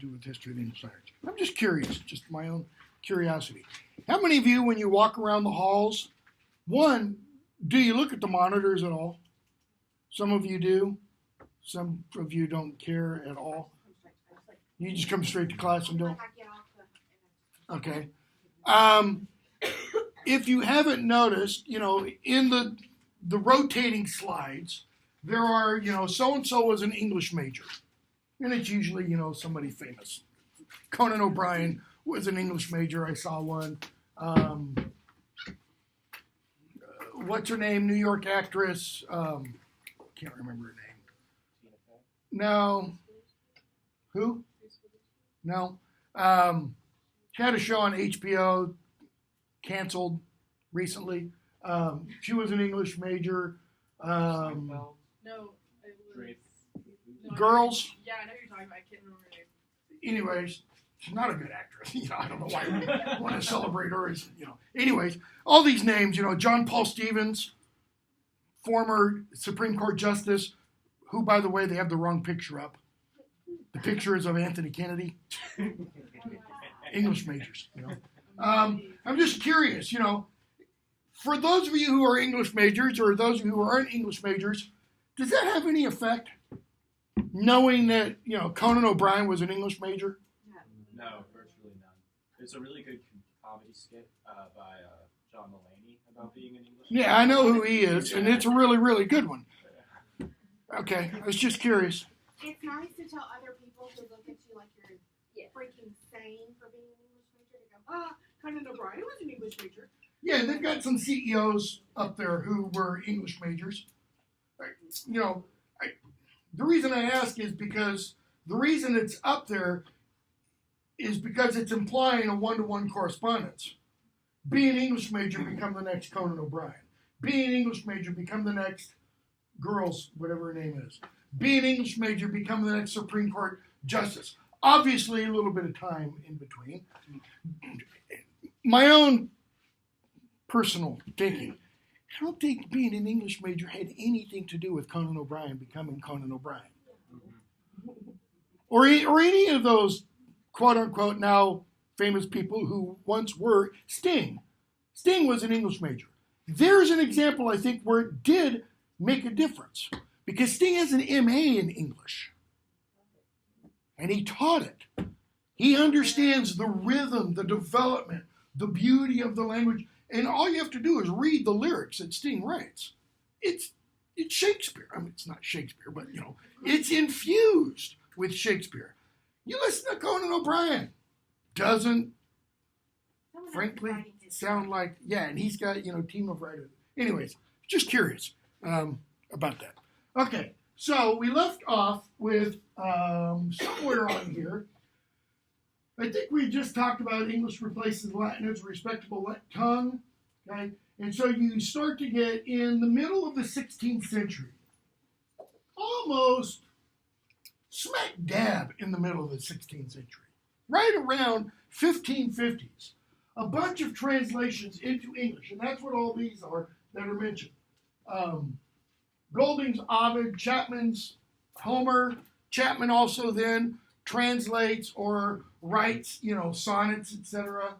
do with history of the English language. I'm just curious, just my own curiosity. How many of you, when you walk around the halls, one, do you look at the monitors at all? Some of you do. Some of you don't care at all. You just come straight to class and don't? Okay. If you haven't noticed, in the rotating slides, there are, so-and-so was an English major. And it's usually, somebody famous. Conan O'Brien was an English major. I saw one. What's her name? New York actress. Can't remember her name. No. Who? No. She had a show on HBO, canceled recently. She was an English major. No, it was... No, Girls? Yeah, I know who you're talking about. I can't remember her name. Anyways, she's not a good actress. I don't know why we want to celebrate her as, Anyways, all these names, John Paul Stevens, former Supreme Court Justice, who, by the way, they have the wrong picture up. The picture is of Anthony Kennedy. English majors, I'm just curious, for those of you who are English majors or those of you who aren't English majors, does that have any effect? Knowing that, Conan O'Brien was an English major? No, virtually none. There's a really good comedy skit by John Mulaney about being an English major. Yeah, I know who he is, and it's a really, really good one. Okay, I was just curious. It's nice to tell other people who look at you like you're freaking sane for being an English major to go, Conan O'Brien was an English major. Yeah, they've got some CEOs up there who were English majors. The reason I ask is because the reason it's up there is because it's implying a one-to-one correspondence. Be an English major, become the next Conan O'Brien. Be an English major, become the next girls, whatever her name is. Be an English major, become the next Supreme Court Justice. Obviously, a little bit of time in between. My own personal thinking, I don't think being an English major had anything to do with Conan O'Brien becoming Conan O'Brien. Or any of those quote-unquote now famous people who once were. Sting. Sting was an English major. There's an example, I think, where it did make a difference. Because Sting has an MA in English. And he taught it. He understands the rhythm, the development, the beauty of the language. And all you have to do is read the lyrics that Sting writes. It's Shakespeare. I mean, it's not Shakespeare, but, it's infused with Shakespeare. You listen to Conan O'Brien. Doesn't, frankly, sound like, and he's got, team of writers. Anyways, just curious about that. Okay, so we left off with somewhere on here. I think we just talked about English replaces Latin as a respectable tongue. Okay, and so you start to get in the middle of the 16th century, almost smack dab in the middle of the 16th century, right around 1550s, a bunch of translations into English, and that's what all these are that are mentioned. Golding's Ovid, Chapman's Homer. Chapman also then translates or writes, sonnets, etc.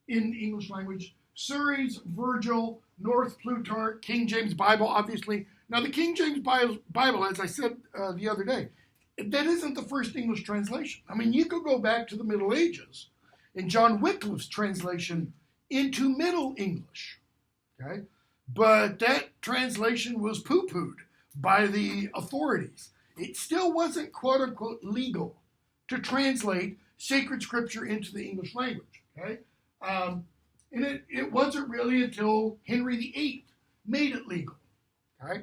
In English language. Surrey's Virgil, North Plutarch, King James Bible, obviously. Now, the King James Bible, as I said the other day, that isn't the first English translation. I mean, you could go back to the Middle Ages and John Wycliffe's translation into Middle English. Okay? But that translation was poo-pooed by the authorities. It still wasn't, quote-unquote, legal to translate sacred scripture into the English language. Okay? And it wasn't really until Henry VIII made it legal. Okay?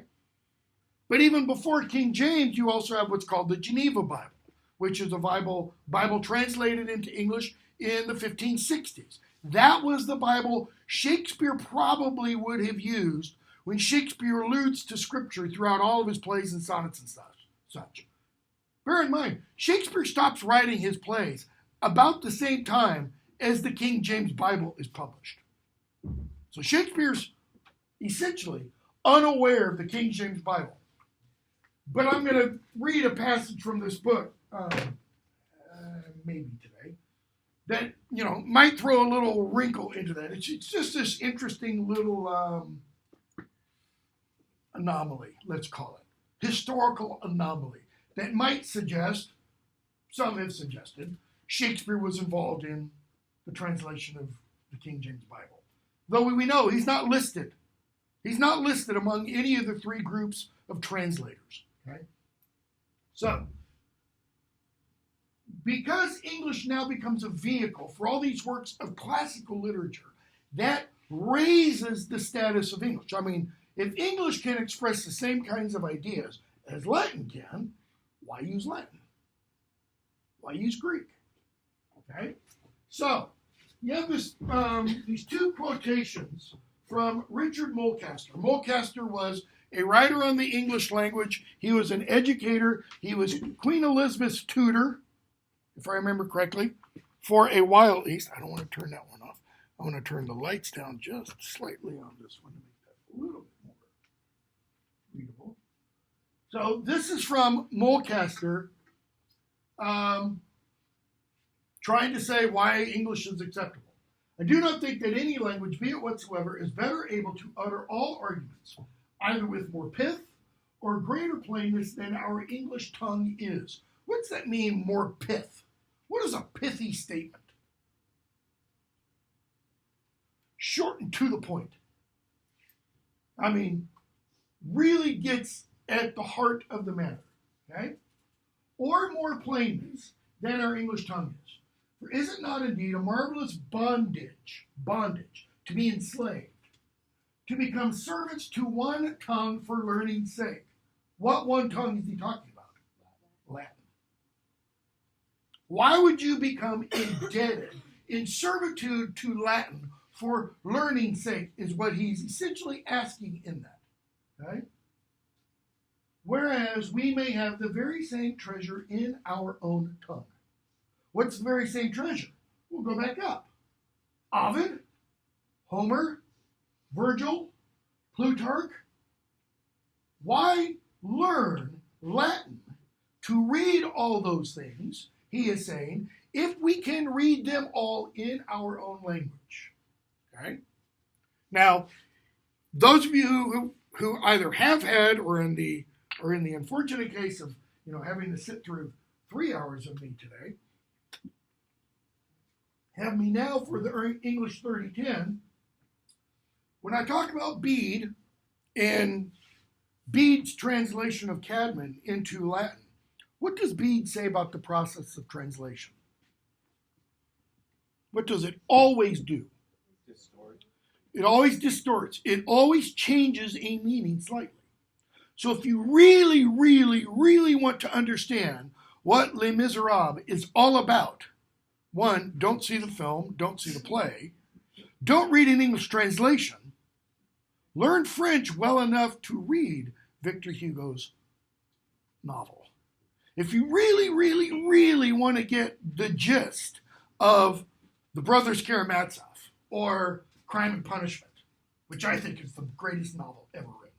But even before King James, you also have what's called the Geneva Bible, which is a Bible translated into English in the 1560s. That was the Bible Shakespeare probably would have used when Shakespeare alludes to scripture throughout all of his plays and sonnets and such. Bear in mind, Shakespeare stops writing his plays about the same time as the King James Bible is published. So Shakespeare's essentially unaware of the King James Bible. But I'm going to read a passage from this book maybe today, that, might throw a little wrinkle into that. It's just this interesting little anomaly, let's call it. Historical anomaly that might suggest, some have suggested, Shakespeare was involved in the translation of the King James Bible. Though we know he's not listed. He's not listed among any of the three groups of translators. Okay? So, because English now becomes a vehicle for all these works of classical literature, that raises the status of English. I mean, if English can express the same kinds of ideas as Latin can, why use Latin? Why use Greek? Okay? So, you have these two quotations from Richard Mulcaster. Mulcaster was a writer on the English language. He was an educator. He was Queen Elizabeth's tutor, if I remember correctly, for a while at least. I don't want to turn that one off. I want to turn the lights down just slightly on this one to make that a little bit more readable. So this is from Mulcaster, trying to say why English is acceptable. I do not think that any language, be it whatsoever, is better able to utter all arguments, either with more pith or greater plainness than our English tongue is. What's that mean, more pith? What is a pithy statement? Short and to the point. I mean, really gets at the heart of the matter, okay? Or more plainness than our English tongue is. For is it not indeed a marvelous bondage, to be enslaved, to become servants to one tongue for learning's sake? What one tongue is he talking about? Latin. Why would you become indebted in servitude to Latin for learning's sake is what he's essentially asking in that. Okay? Whereas we may have the very same treasure in our own tongue. What's the very same treasure? We'll go back up. Ovid, Homer, Virgil, Plutarch. Why learn Latin to read all those things, he is saying, if we can read them all in our own language? Okay? Now, those of you who either have had or in the unfortunate case of having to sit through 3 hours of me today, have me now for the English 3010. When I talk about Bede and Bede's translation of Cadman into Latin, what does Bede say about the process of translation? What does it always do? Distort. It always distorts. It always changes a meaning slightly. So if you really, really, really want to understand what Les Miserables is all about, one, don't see the film, don't see the play, don't read an English translation, learn French well enough to read Victor Hugo's novel. If you really, really, really want to get the gist of The Brothers Karamazov or Crime and Punishment, which I think is the greatest novel ever written.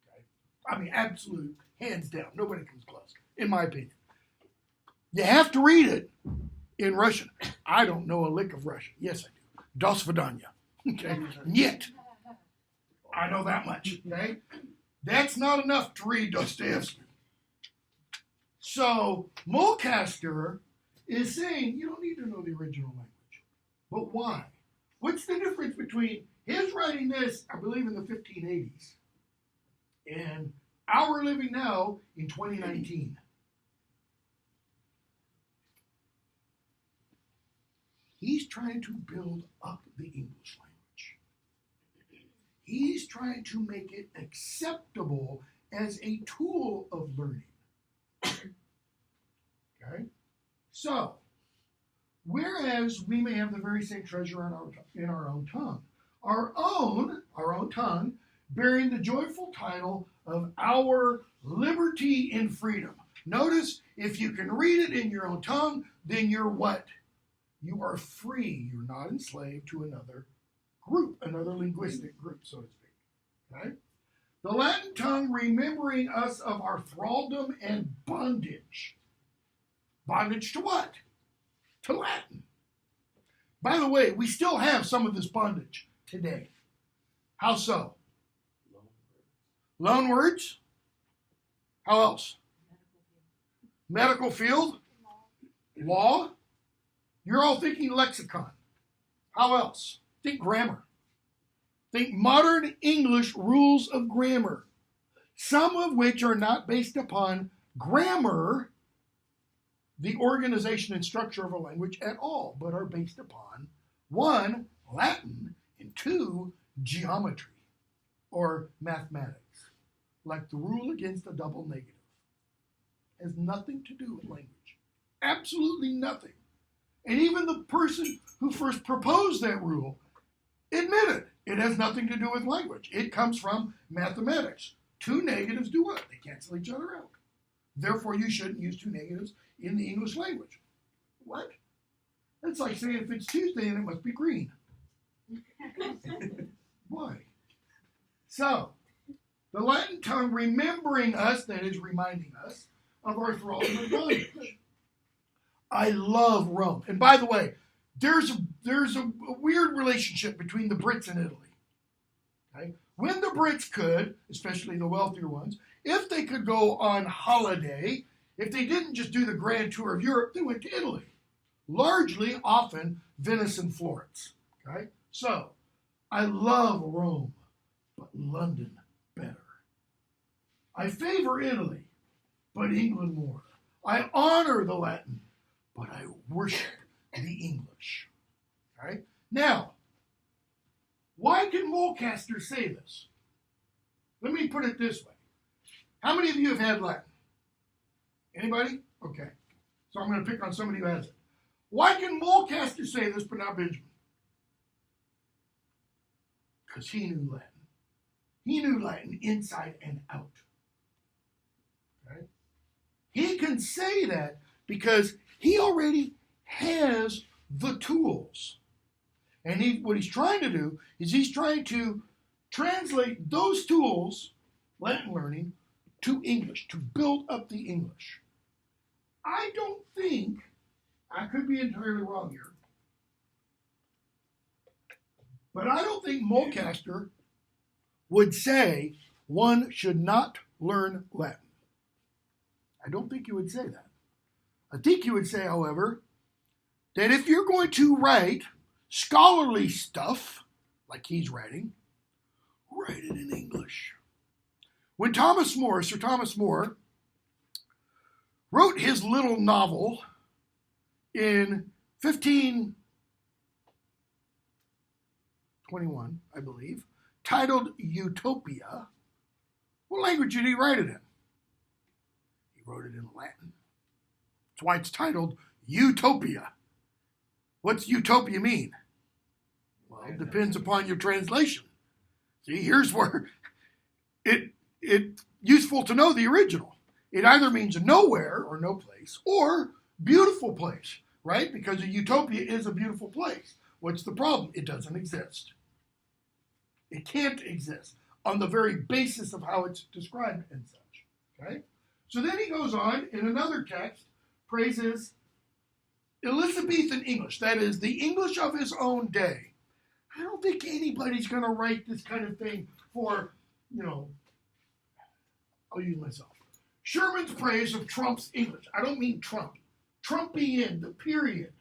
Okay? I mean, absolute, hands down, nobody comes close, in my opinion. You have to read it in Russian. I don't know a lick of Russian. Yes, I do. Do svidaniya. Okay? Yet. I know that much. Okay? That's not enough to read Dostoevsky. So, Mulcaster is saying you don't need to know the original language. But why? What's the difference between his writing this, I believe, in the 1580s, and our living now in 2019? He's trying to build up the English language. He's trying to make it acceptable as a tool of learning. Okay? So, whereas we may have the very same treasure in our own tongue, our own tongue, bearing the joyful title of our liberty and freedom. Notice, if you can read it in your own tongue, then you're what? You are free. You're not enslaved to another group, another linguistic group, so to speak. Okay? The Latin tongue remembering us of our thraldom and bondage. Bondage to what? To Latin. By the way, we still have some of this bondage today. How so? Loan words. How else? Medical field. Law. You're all thinking lexicon. How else? Think grammar. Think modern English rules of grammar, some of which are not based upon grammar, the organization and structure of a language at all, but are based upon, one, Latin, and two, geometry or mathematics, like the rule against a double negative. Has nothing to do with language. Absolutely nothing. And even the person who first proposed that rule admitted it has nothing to do with language. It comes from mathematics. Two negatives do what? They cancel each other out. Therefore, you shouldn't use two negatives in the English language. What? That's like saying if it's Tuesday, then it must be green. Why? So, the Latin tongue remembering us, that is reminding us, of our thraldom and bondage. I love Rome. And by the way, there's a weird relationship between the Brits and Italy. Okay? When the Brits could, especially the wealthier ones, if they could go on holiday, if they didn't just do the grand tour of Europe, they went to Italy. Largely, often, Venice and Florence. Okay? So, I love Rome, but London better. I favor Italy, but England more. I honor the Latin, but I worship the English. All right? Now, why can Mulcaster say this? Let me put it this way. How many of you have had Latin? Anybody? Okay. So I'm going to pick on somebody who has it. Why can Mulcaster say this, but not Benjamin? Because he knew Latin. He knew Latin inside and out. Okay? He can say that because he already has the tools. And what he's trying to do is he's trying to translate those tools, Latin learning, to English, to build up the English. I don't think, I could be entirely wrong here, but I don't think Mulcaster would say one should not learn Latin. I don't think he would say that. I think he would say, however, that if you're going to write scholarly stuff, like he's writing, write it in English. When Sir Thomas More, wrote his little novel in 1521, I believe, titled Utopia, what language did he write it in? He wrote it in Latin. That's why it's titled Utopia. What's utopia mean? Well, it depends upon your translation. See, here's where it's useful to know the original. It either means nowhere or no place, or beautiful place, right? Because a utopia is a beautiful place. What's the problem? It doesn't exist. It can't exist on the very basis of how it's described and such. Okay? So then he goes on in another text, praises Elizabethan English, that is, the English of his own day. I don't think anybody's going to write this kind of thing for, I'll use myself. Sherman's praise of Trump's English. I don't mean Trump. Trumpian, the period.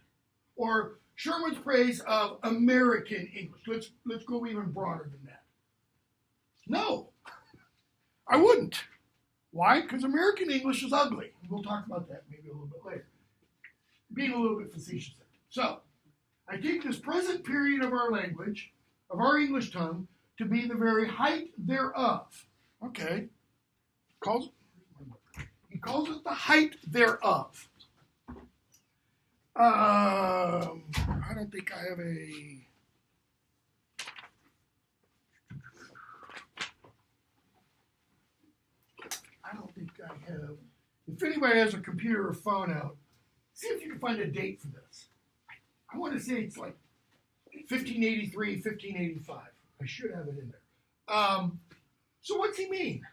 Or Sherman's praise of American English. Let's go even broader than that. No, I wouldn't. Why? Because American English is ugly. We'll talk about that maybe a little bit later. Being a little bit facetious there. So, I take this present period of our language, of our English tongue, to be the very height thereof. Okay. He calls it the height thereof. I don't think I have if anybody has a computer or phone out, see if you can find a date for this. I want to say it's like 1583, 1585. I should have it in there. So what's he mean?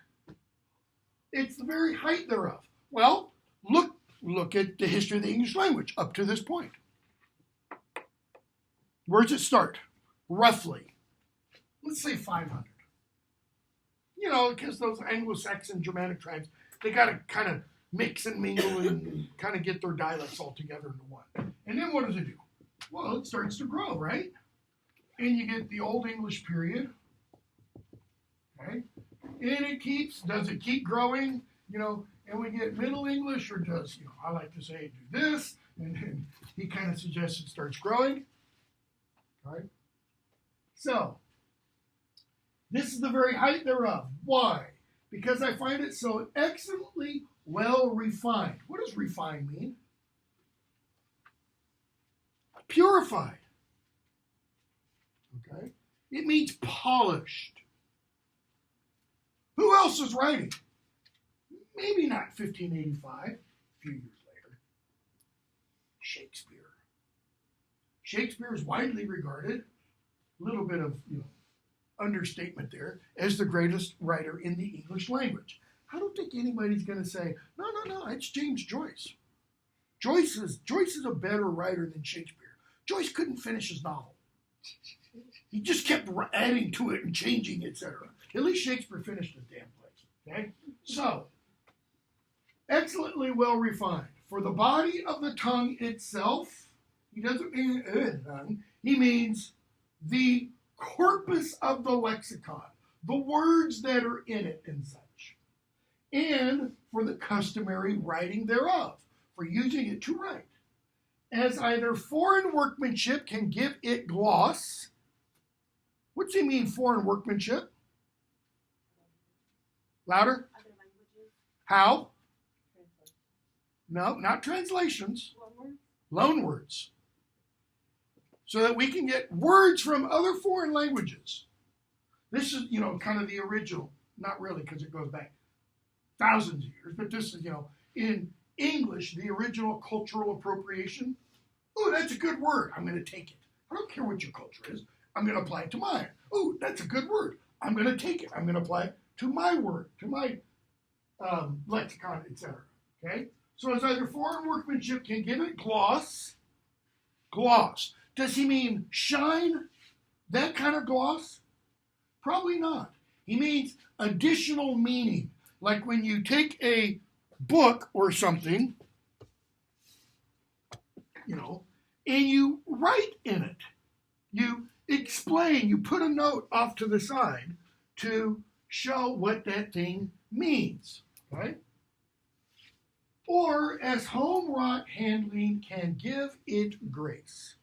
It's the very height thereof. Well, look look at the history of the English language up to this point. Where does it start? Roughly. Let's say 500. You know, because those Anglo-Saxon Germanic tribes, they got to kind of mix and mingle and kind of get their dialects all together into one. And then what does it do? Well, it starts to grow, right? And you get the Old English period. Okay? And does it keep growing? You know, and we get Middle English, or does, you know, I like to say do this, and then he kind of suggests it starts growing. All right? So, this is the very height thereof. Why? Because I find it so excellently well refined. What does refined mean? Purified. Okay? It means polished. Who else is writing? Maybe not 1585, a few years later. Shakespeare. Shakespeare is widely regarded, a little bit of, you know, understatement there, as the greatest writer in the English language. I don't think anybody's going to say, no, it's James Joyce. Joyce is a better writer than Shakespeare. Joyce couldn't finish his novel. He just kept adding to it and changing, etc. At least Shakespeare finished the damn place. Okay? So, excellently well refined. For the body of the tongue itself, he doesn't mean tongue, he means the corpus of the lexicon, the words that are in it and such, and for the customary writing thereof, for using it to write, as either foreign workmanship can give it gloss. What's he mean, foreign workmanship? Louder? Other languages. How? No, not translations. Loan words. So that we can get words from other foreign languages. This is, you know, kind of the original. Not really, because it goes back thousands of years. But this is, you know, in English, the original cultural appropriation. Oh, that's a good word. I'm going to take it. I don't care what your culture is. I'm going to apply it to mine. Oh, that's a good word. I'm going to take it. I'm going to apply it to my word, to my lexicon, etc. Okay? So as either foreign workmanship can give it gloss. Gloss. Does he mean shine? That kind of gloss? Probably not. He means additional meaning. Like when you take a book or something, you know, and you write in it. You explain, you put a note off to the side to show what that thing means, right? Or as home wrought handling can give it grace.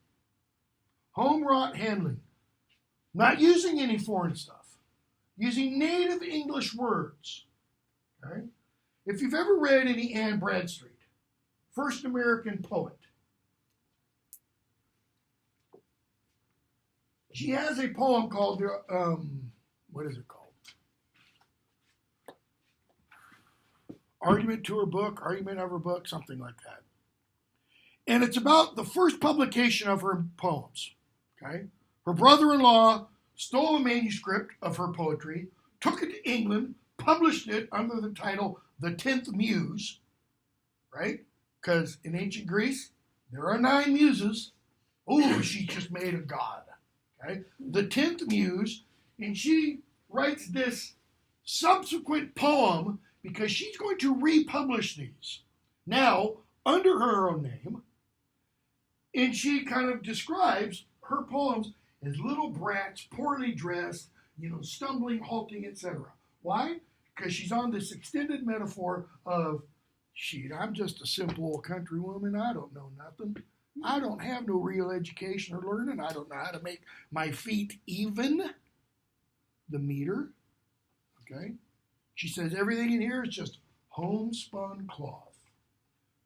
Home wrought handling. Not using any foreign stuff. Using native English words. Okay? If you've ever read any Anne Bradstreet, first American poet, she has a poem called, what is it called? Argument of her book, something like that. And it's about the first publication of her poems. Okay? Her brother-in-law stole a manuscript of her poetry, took it to England, published it under the title The 10th Muse, right? Because in ancient Greece, there are 9 muses. Oh, she just made a god. Okay? The 10th Muse, and she writes this subsequent poem because she's going to republish these. Now, under her own name, and she kind of describes her poems as little brats, poorly dressed, you know, stumbling, halting, etc. Why? Because she's on this extended metaphor of, shit, I'm just a simple old country woman. I don't know nothing. I don't have no real education or learning. I don't know how to make my feet even, the meter. Okay? She says everything in here is just homespun cloth.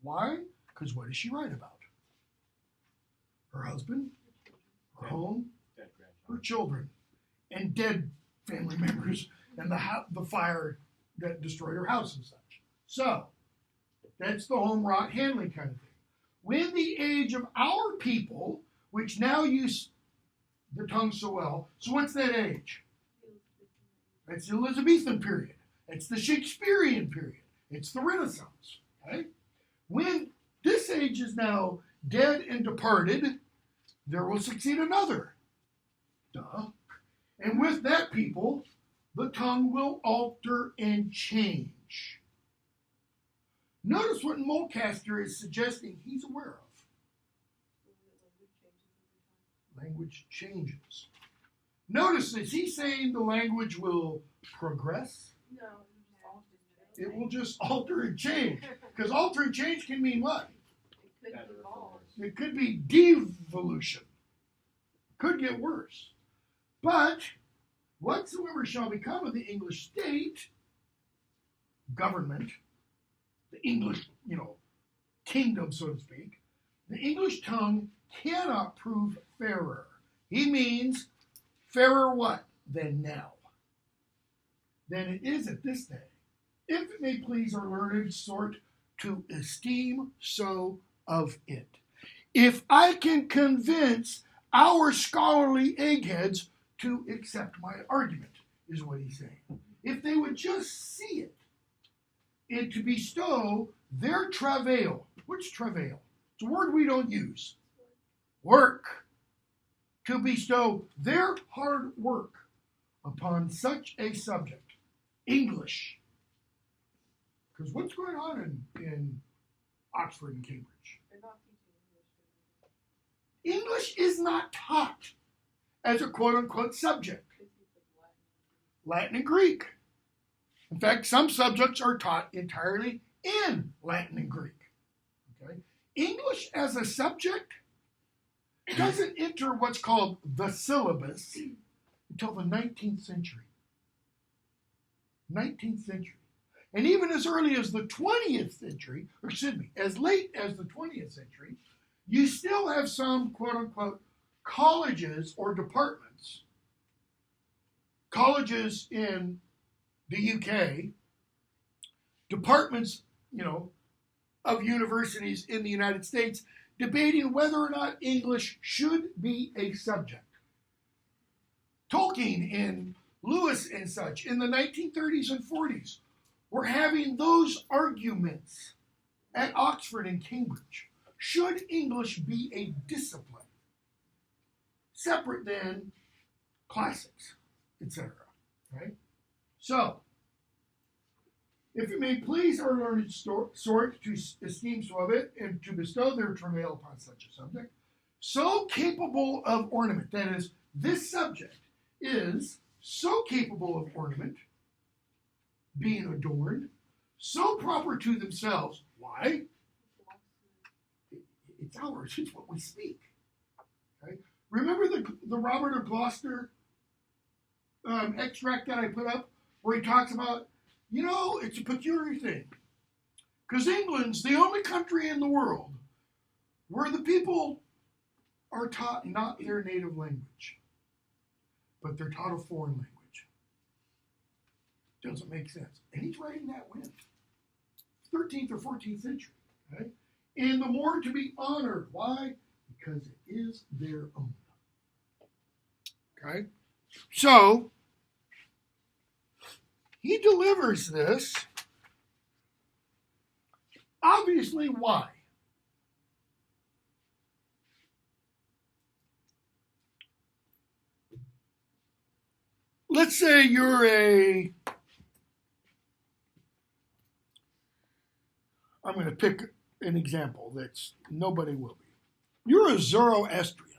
Why? Because what does she write about? Her husband, her home, her children, and dead family members, and the fire that destroyed her house and such. So, that's the home wrought handling kind of thing. When the age of our people, which now use the tongue so well, so what's that age? It's the Elizabethan period. It's the Shakespearean period. It's the Renaissance. Okay? When this age is now dead and departed, there will succeed another. Duh. And with that people, the tongue will alter and change. Notice what Mulcaster is suggesting he's aware of. Language changes. Notice, is he saying the language will progress? No. It will just alter and change. Because alter and change can mean what? It could evolve. It could be devolution. Could get worse. But whatsoever shall become of the English state, government, the English, kingdom, so to speak, the English tongue cannot prove fairer. He means fairer what? Than now. Than it is at this day. If it may please our learned sort to esteem so of it. If I can convince our scholarly eggheads to accept my argument, is what he's saying. If they would just see it, and to bestow their travail. Which travail? It's a word we don't use. Work. To bestow their hard work upon such a subject. English. Because what's going on in Oxford and Cambridge? They're not teaching English is not taught as a quote-unquote subject. Latin and Greek. In fact, some subjects are taught entirely in Latin and Greek. Okay? English as a subject doesn't enter what's called the syllabus until the 19th century. 19th century. And even as early as the 20th century, as late as the 20th century, you still have some quote-unquote colleges or departments. Colleges in the UK, departments, of universities in the United States debating whether or not English should be a subject. Tolkien and Lewis and such in the 1930s and 40s were having those arguments at Oxford and Cambridge. Should English be a discipline separate than classics, etc.? Right? So, if it may please our learned sort to esteem so of it, and to bestow their travail upon such a subject, so capable of ornament, that is, this subject is so capable of ornament, being adorned, so proper to themselves. Why? It's ours. It's what we speak. Okay? Remember the Robert of Gloucester extract that I put up, where he talks about, it's a peculiar thing. Because England's the only country in the world where the people are taught not their native language, but they're taught a foreign language. Doesn't make sense. And he's writing that when? 13th or 14th century. Okay? And the more to be honored. Why? Because it is their own. Okay? So, he delivers this. Obviously, why? Let's say you're I'm going to pick an example that's nobody will be. You're a Zoroastrian.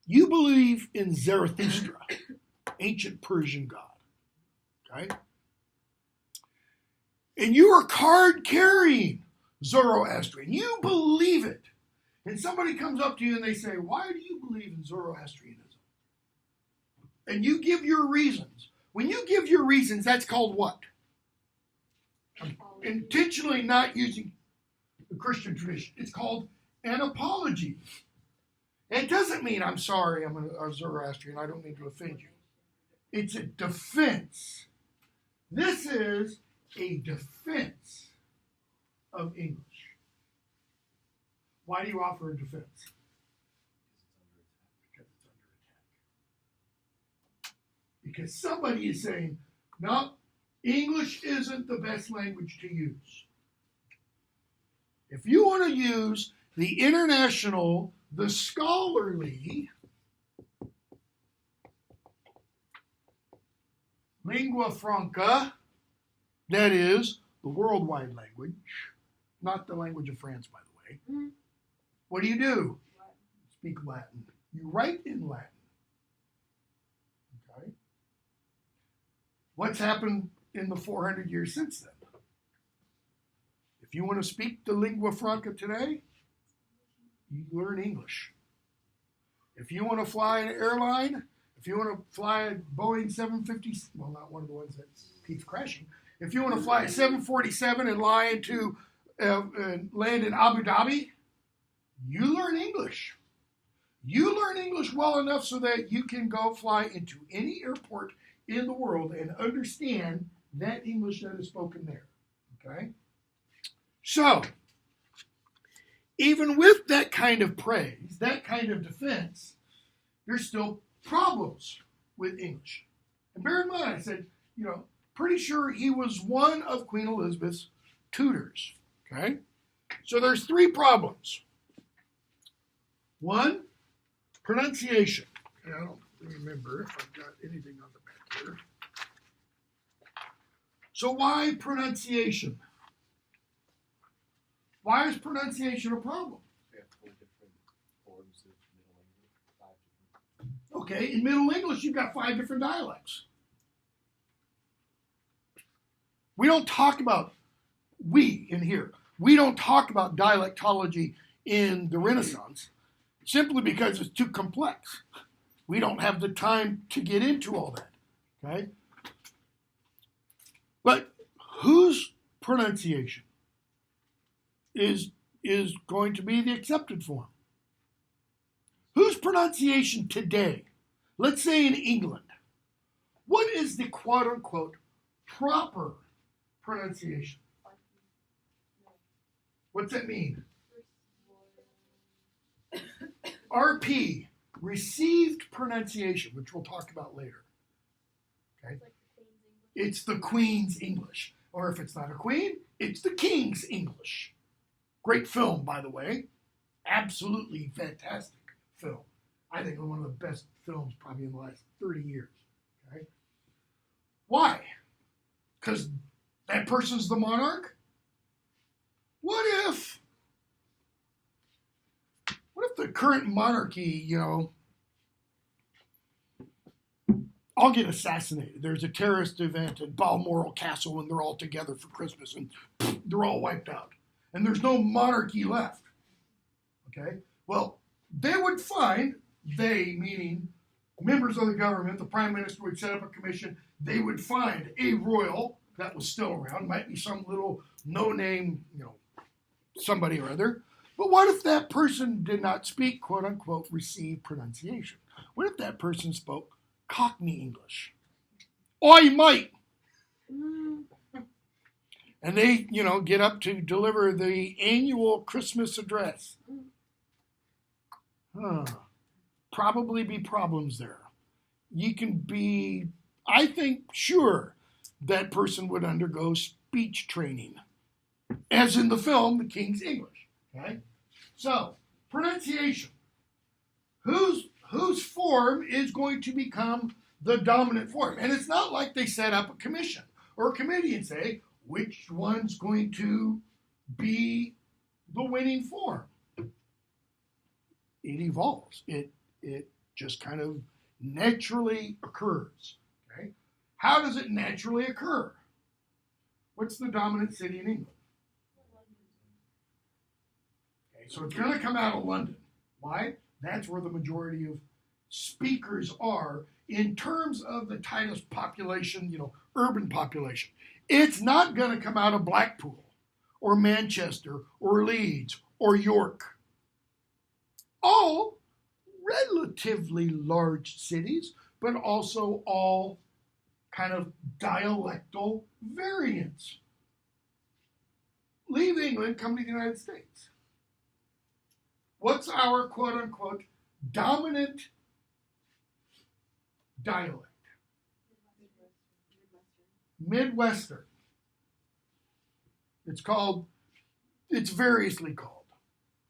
You believe in Zarathustra, ancient Persian god. Okay? And you are card-carrying Zoroastrian. You believe it. And somebody comes up to you and they say, why do you believe in Zoroastrianism? And you give your reasons. When you give your reasons, that's called what? I'm intentionally not using the Christian tradition. It's called an apology. It doesn't mean, I'm sorry, I'm a Zoroastrian, I don't mean to offend you. It's a defense. This is a defense of English. Why do you offer a defense? Because it's under attack. Because somebody is saying, no, English isn't the best language to use. If you want to use the international, the scholarly lingua franca, that is the worldwide language, not the language of France, by the way. Mhm. What do? Speak Latin. You write in Latin. Okay. What's happened in the 400 years since then? If you want to speak the lingua franca today, you learn English. If you want to fly an airline, if you want to fly a Boeing 750, well, not one of the ones that keeps crashing. If you want to fly a 747 and land in Abu Dhabi, you learn English. You learn English well enough so that you can go fly into any airport in the world and understand that English that is spoken there. Okay? So, even with that kind of praise, that kind of defense, there's still problems with English. And bear in mind, I said, pretty sure he was one of Queen Elizabeth's tutors. Okay? So there's 3 problems. 1, pronunciation. Okay, I don't remember if I've got anything on the back here. So why pronunciation? Why is pronunciation a problem? We have 4 different forms of Middle English, 5 different. Okay, in Middle English, you've got 5 different dialects. We don't talk about, we don't talk about dialectology in the Renaissance simply because it's too complex. We don't have the time to get into all that, okay? But whose pronunciation is going to be the accepted form? Whose pronunciation today, let's say in England, what is the quote-unquote proper pronunciation? What's that mean? RP, received pronunciation, which we'll talk about later. Okay? It's the Queen's English. Or if it's not a queen, it's the King's English. Great film, by the way. Absolutely fantastic film. I think one of the best films probably in the last 30 years. Okay? Why? Because that person's the monarch? What if the current monarchy, all get assassinated? There's a terrorist event at Balmoral Castle and they're all together for Christmas and they're all wiped out. And there's no monarchy left. Okay? Well, they would find, they meaning members of the government, the prime minister would set up a commission, they would find a royal that was still around, might be some little no-name, somebody or other. But what if that person did not speak, quote-unquote, received pronunciation? What if that person spoke Cockney English? Oi, mate! And they, get up to deliver the annual Christmas address. Probably be problems there. You can be, I think, sure that person would undergo speech training, as in the film, The King's English. Okay? So, pronunciation. Whose form is going to become the dominant form? And it's not like they set up a commission or a committee and say, which one's going to be the winning form? It evolves. It just kind of naturally occurs. Okay? How does it naturally occur? What's the dominant city in England? Okay, so it's going to come out of London. Why? That's where the majority of speakers are in terms of the tightest population, urban population. It's not going to come out of Blackpool or Manchester or Leeds or York. All relatively large cities, but also all kind of dialectal variants. Leave England, come to the United States. What's our quote-unquote dominant dialect? Midwestern. It's called, it's variously called.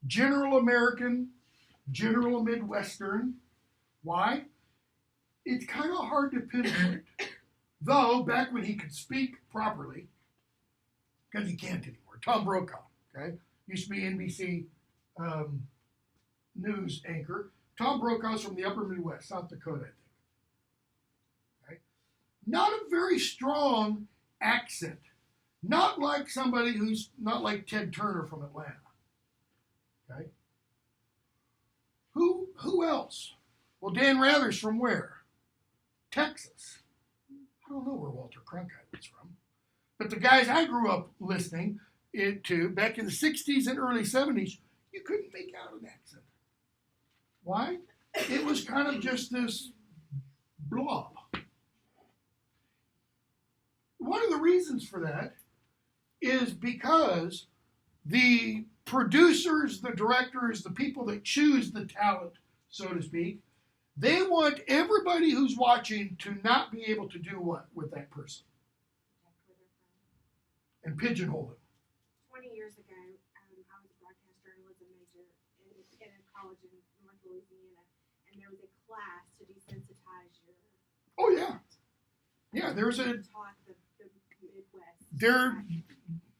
General American, General Midwestern. Why? It's kind of hard to pinpoint. Though, back when he could speak properly, because he can't anymore, Tom Brokaw, okay, used to be NBC news anchor. Tom Brokaw's from the upper Midwest, South Dakota, I think. Okay? Not a very strong accent. Not like somebody who's not like Ted Turner from Atlanta. Okay? Who else? Well, Dan Rather's from where? Texas. I don't know where Walter Cronkite was from. But the guys I grew up listening to back in the 60s and early 70s, you couldn't make out an accent. Why? It was kind of just this blob. One of the reasons for that is because the producers, the directors, the people that choose the talent, so to speak, they want everybody who's watching to not be able to do what with that person? And pigeonhole them. 20 years ago, I was a broadcast journalism major in a college in North Louisiana, and there was a class to desensitize your. Oh yeah, yeah. There's a taught the Midwest.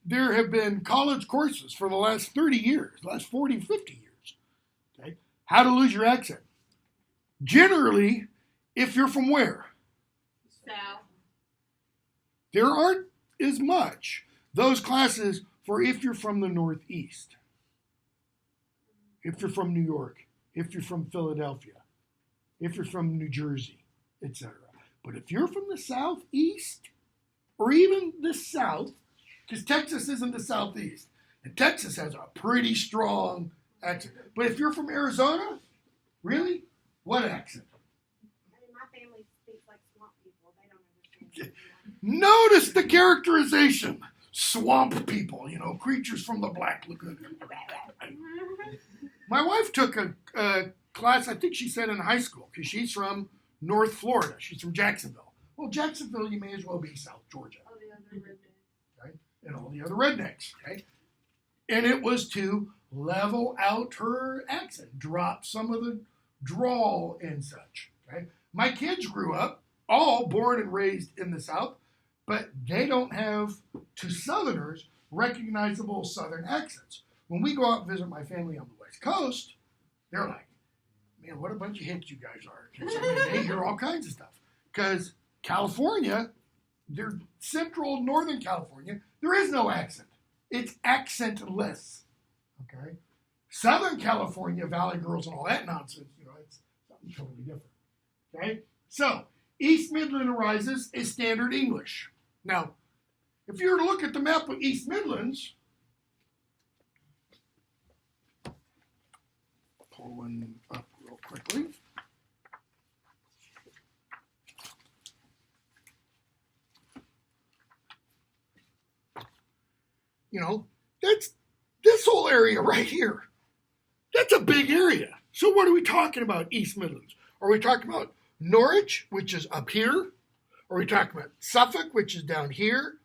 There have been college courses for the last 30 years, last 40, 50 years. Okay, how to lose your accent. Generally, if you're from where? South. There aren't as much those classes for if you're from the Northeast, if you're from New York, if you're from Philadelphia, if you're from New Jersey, etc. But if you're from the Southeast, or even the South, because Texas isn't the Southeast, and Texas has a pretty strong accent. But if you're from Arizona, really? What accent? I mean, my family speaks like swamp people. They don't understand. Notice the characterization. Swamp people, creatures from the Black Lagoon. My wife took a class, I think she said in high school, because she's from North Florida. She's from Jacksonville. Well, Jacksonville, you may as well be South Georgia. Oh, the other redneck. Okay? And all the other rednecks. Okay? And it was to level out her accent, drop some of the drawl and such. Okay? My kids grew up, all born and raised in the South, but they don't have, to Southerners, recognizable Southern accents. When we go out and visit my family on the West Coast, they're like, man, what a bunch of hicks you guys are. 'Cause, they hear all kinds of stuff. Because California, they're central Northern California, there is no accent. It's accentless. Okay? Southern California, Valley Girls and all that nonsense, it's something totally different. Okay? So, East Midland arises as standard English. Now, if you were to look at the map of East Midlands, pull one up real quickly. That's this whole area right here. That's a big area. So what are we talking about, East Midlands? Are we talking about Norwich, which is up here? Are we talking about Suffolk, which is down here?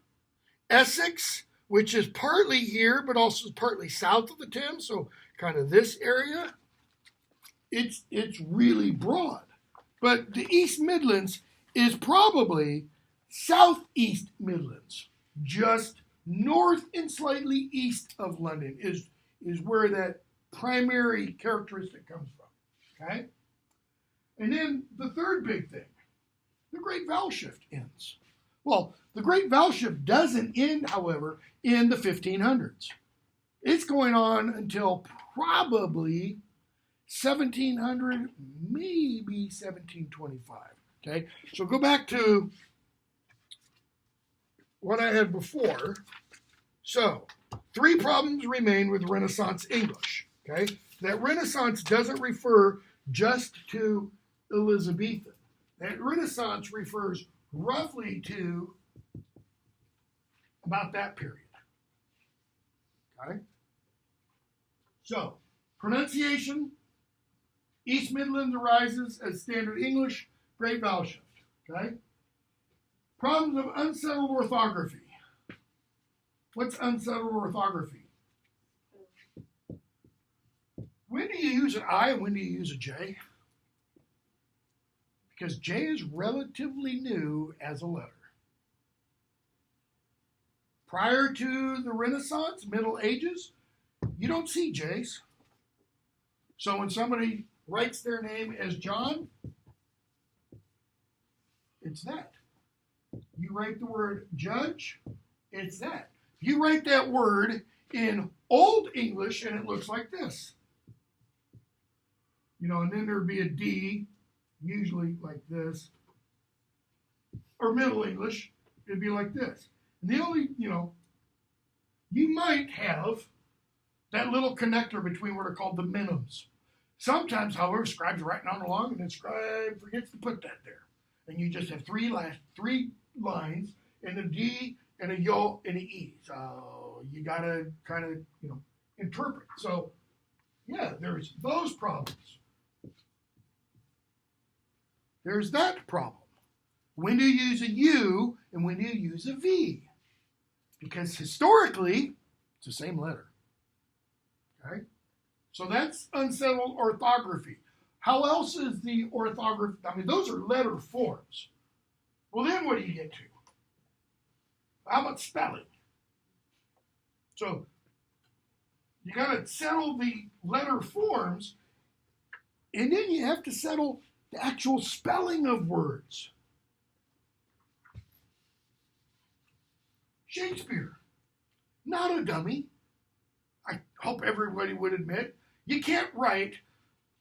Essex, which is partly here, but also partly south of the Thames, so kind of this area? It's really broad. But the East Midlands is probably southeast Midlands, just north and slightly east of London is where that primary characteristic comes from, okay? And then the third big thing, the Great Vowel Shift ends. Well, the Great Vowel Shift doesn't end, however, in the 1500s. It's going on until probably 1700, maybe 1725, okay? So go back to what I had before. So, 3 problems remain with Renaissance English, okay? That Renaissance doesn't refer just to Elizabethan. That Renaissance refers roughly to about that period, okay? So, pronunciation, East Midlands arises as standard English, Great Vowel Shift, okay? Problems of unsettled orthography. What's unsettled orthography? do you use an I and when do you use a J? Because J is relatively new as a letter. Prior to the Renaissance, Middle Ages, you don't see J's. So when somebody writes their name as John, it's that. You write the word judge, it's that. You write that word in Old English and it looks like this. And then there'd be a D, usually like this. Or Middle English, it'd be like this. And the only, you might have that little connector between what are called the minims. Sometimes, however, scribe's writing on along and then scribe forgets to put that there. And you just have three lines and a D and a yo and an E. So you gotta kind of, interpret. So yeah, there's those problems. There's that problem. When do you use a U and when do you use a V? Because historically, it's the same letter. Okay? So that's unsettled orthography. How else is the orthography? I mean, those are letter forms. Well, then what do you get to? How about spelling? So you got to settle the letter forms, and then you have to settle the actual spelling of words. Shakespeare, not a dummy. I hope everybody would admit you can't write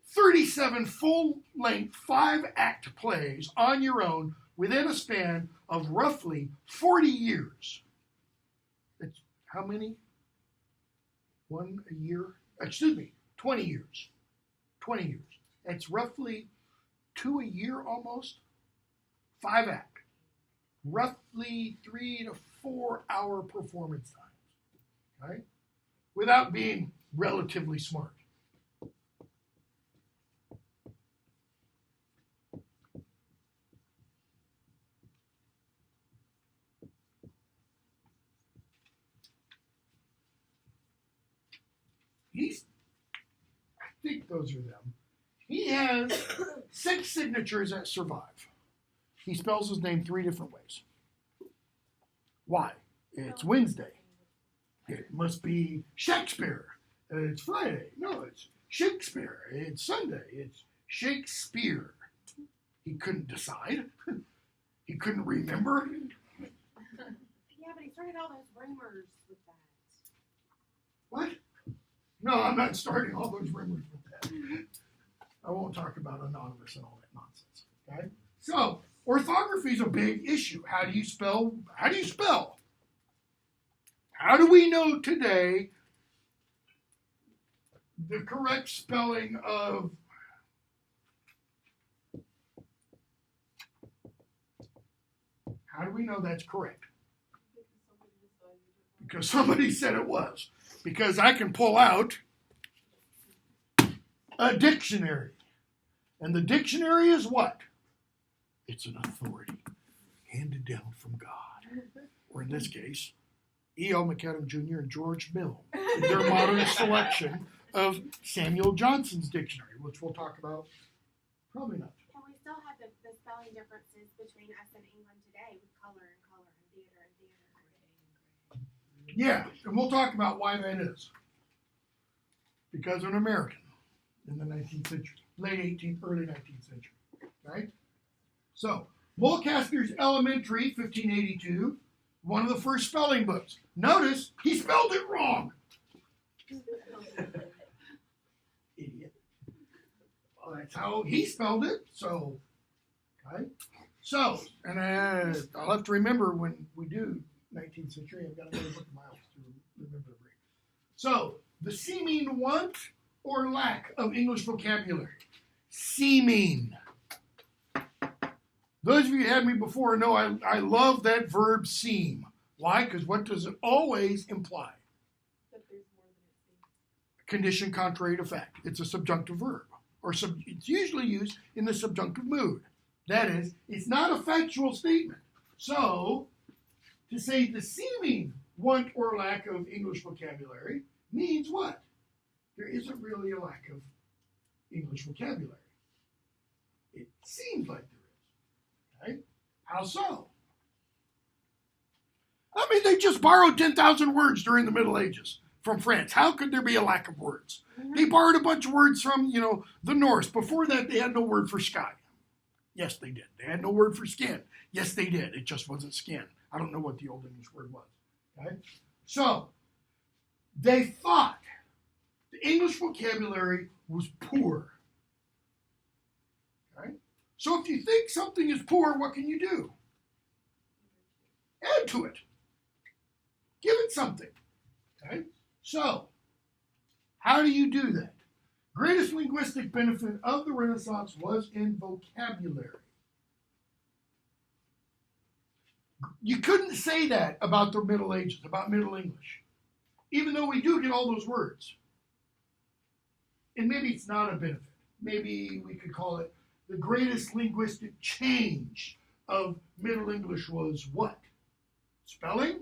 37 full-length 5-act plays on your own within a span of roughly 40 years. It's how many? 1 a year? 20 years. 20 years. It's roughly 2 a year almost. 5-act. Roughly 3 to 4 hour performance times. Okay? Without being relatively smart. I think those are them. He has 6 signatures that survive. He spells his name 3 different ways. Why? It's Wednesday. It must be Shakespeare. It's Friday. No, it's Shakespeare. It's Sunday. It's Shakespeare. He couldn't decide. He couldn't remember. Yeah, but he started all those rumors with that. What? No, I'm not starting all those rumors with that. I won't talk about anonymous and all that nonsense. Okay? So, orthography is a big issue. How do you spell? How do we know today the correct spelling of how do we know that's correct? Because somebody said it was. Because I can pull out a dictionary. And the dictionary is what? It's an authority handed down from God. Or in this case, E.L. McAdam Jr. and George Mill, their modern selection of Samuel Johnson's dictionary, which we'll talk about probably not. And we still have the spelling differences between us and England today with color and theater and theater. Yeah, and we'll talk about why that is. Because of an American in the 19th century, late 18th, early 19th century, right? So, Mulcaster's Elementary, 1582, one of the first spelling books. Notice, he spelled it wrong. Idiot. Well, that's how he spelled it, so, okay? So, and I'll have to remember when we do 19th century, I've got another book of miles to remember to bring. So, the seeming want or lack of English vocabulary. Seeming. Those of you who had me before know I love that verb seem. Why? Because what does it always imply? That there's more than it seems. Condition contrary to fact. It's a subjunctive verb. Or it's usually used in the subjunctive mood. That is, it's not a factual statement. So, to say the seeming want or lack of English vocabulary means what? There isn't really a lack of English vocabulary. It seems like there is. Okay? How so? I mean, they just borrowed 10,000 words during the Middle Ages from France. How could there be a lack of words? They borrowed a bunch of words from, the Norse. Before that, they had no word for sky. Yes, they did. They had no word for skin. Yes, they did. It just wasn't skin. I don't know what the Old English word was. Okay? So, they thought the English vocabulary was poor. Okay? So if you think something is poor, what can you do? Add to it. Give it something. Okay? So, how do you do that? Greatest linguistic benefit of the Renaissance was in vocabulary. You couldn't say that about the Middle Ages, about Middle English, even though we do get all those words. And maybe it's not a benefit. Maybe we could call it the greatest linguistic change of Middle English was what? Spelling?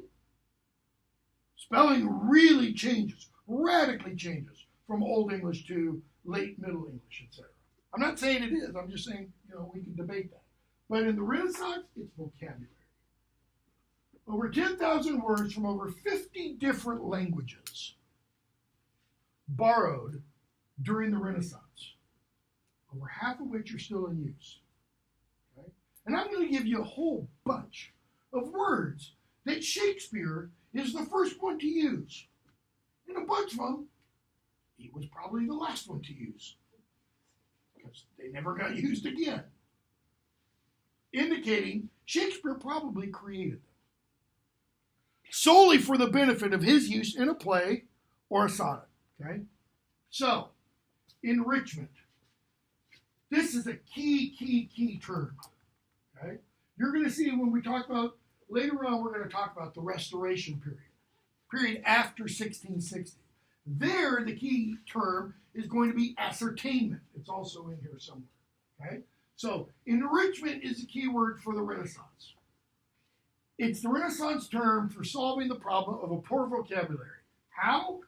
Spelling really changes, radically changes from Old English to late Middle English, etc. I'm not saying it is. I'm just saying, we can debate that. But in the Renaissance, it's vocabulary. Over 10,000 words from over 50 different languages borrowed during the Renaissance, over half of which are still in use. Okay? And I'm going to give you a whole bunch of words that Shakespeare is the first one to use. And a bunch of them, he was probably the last one to use, because they never got used again, indicating Shakespeare probably created them solely for the benefit of his use in a play or a sonnet. Okay? So, enrichment. This is a key term. Okay? You're going to see when we talk about, later on, we're going to talk about the Restoration period after 1660. There, the key term is going to be ascertainment. It's also in here somewhere. Okay? So, enrichment is the key word for the Renaissance. It's the Renaissance term for solving the problem of a poor vocabulary. How?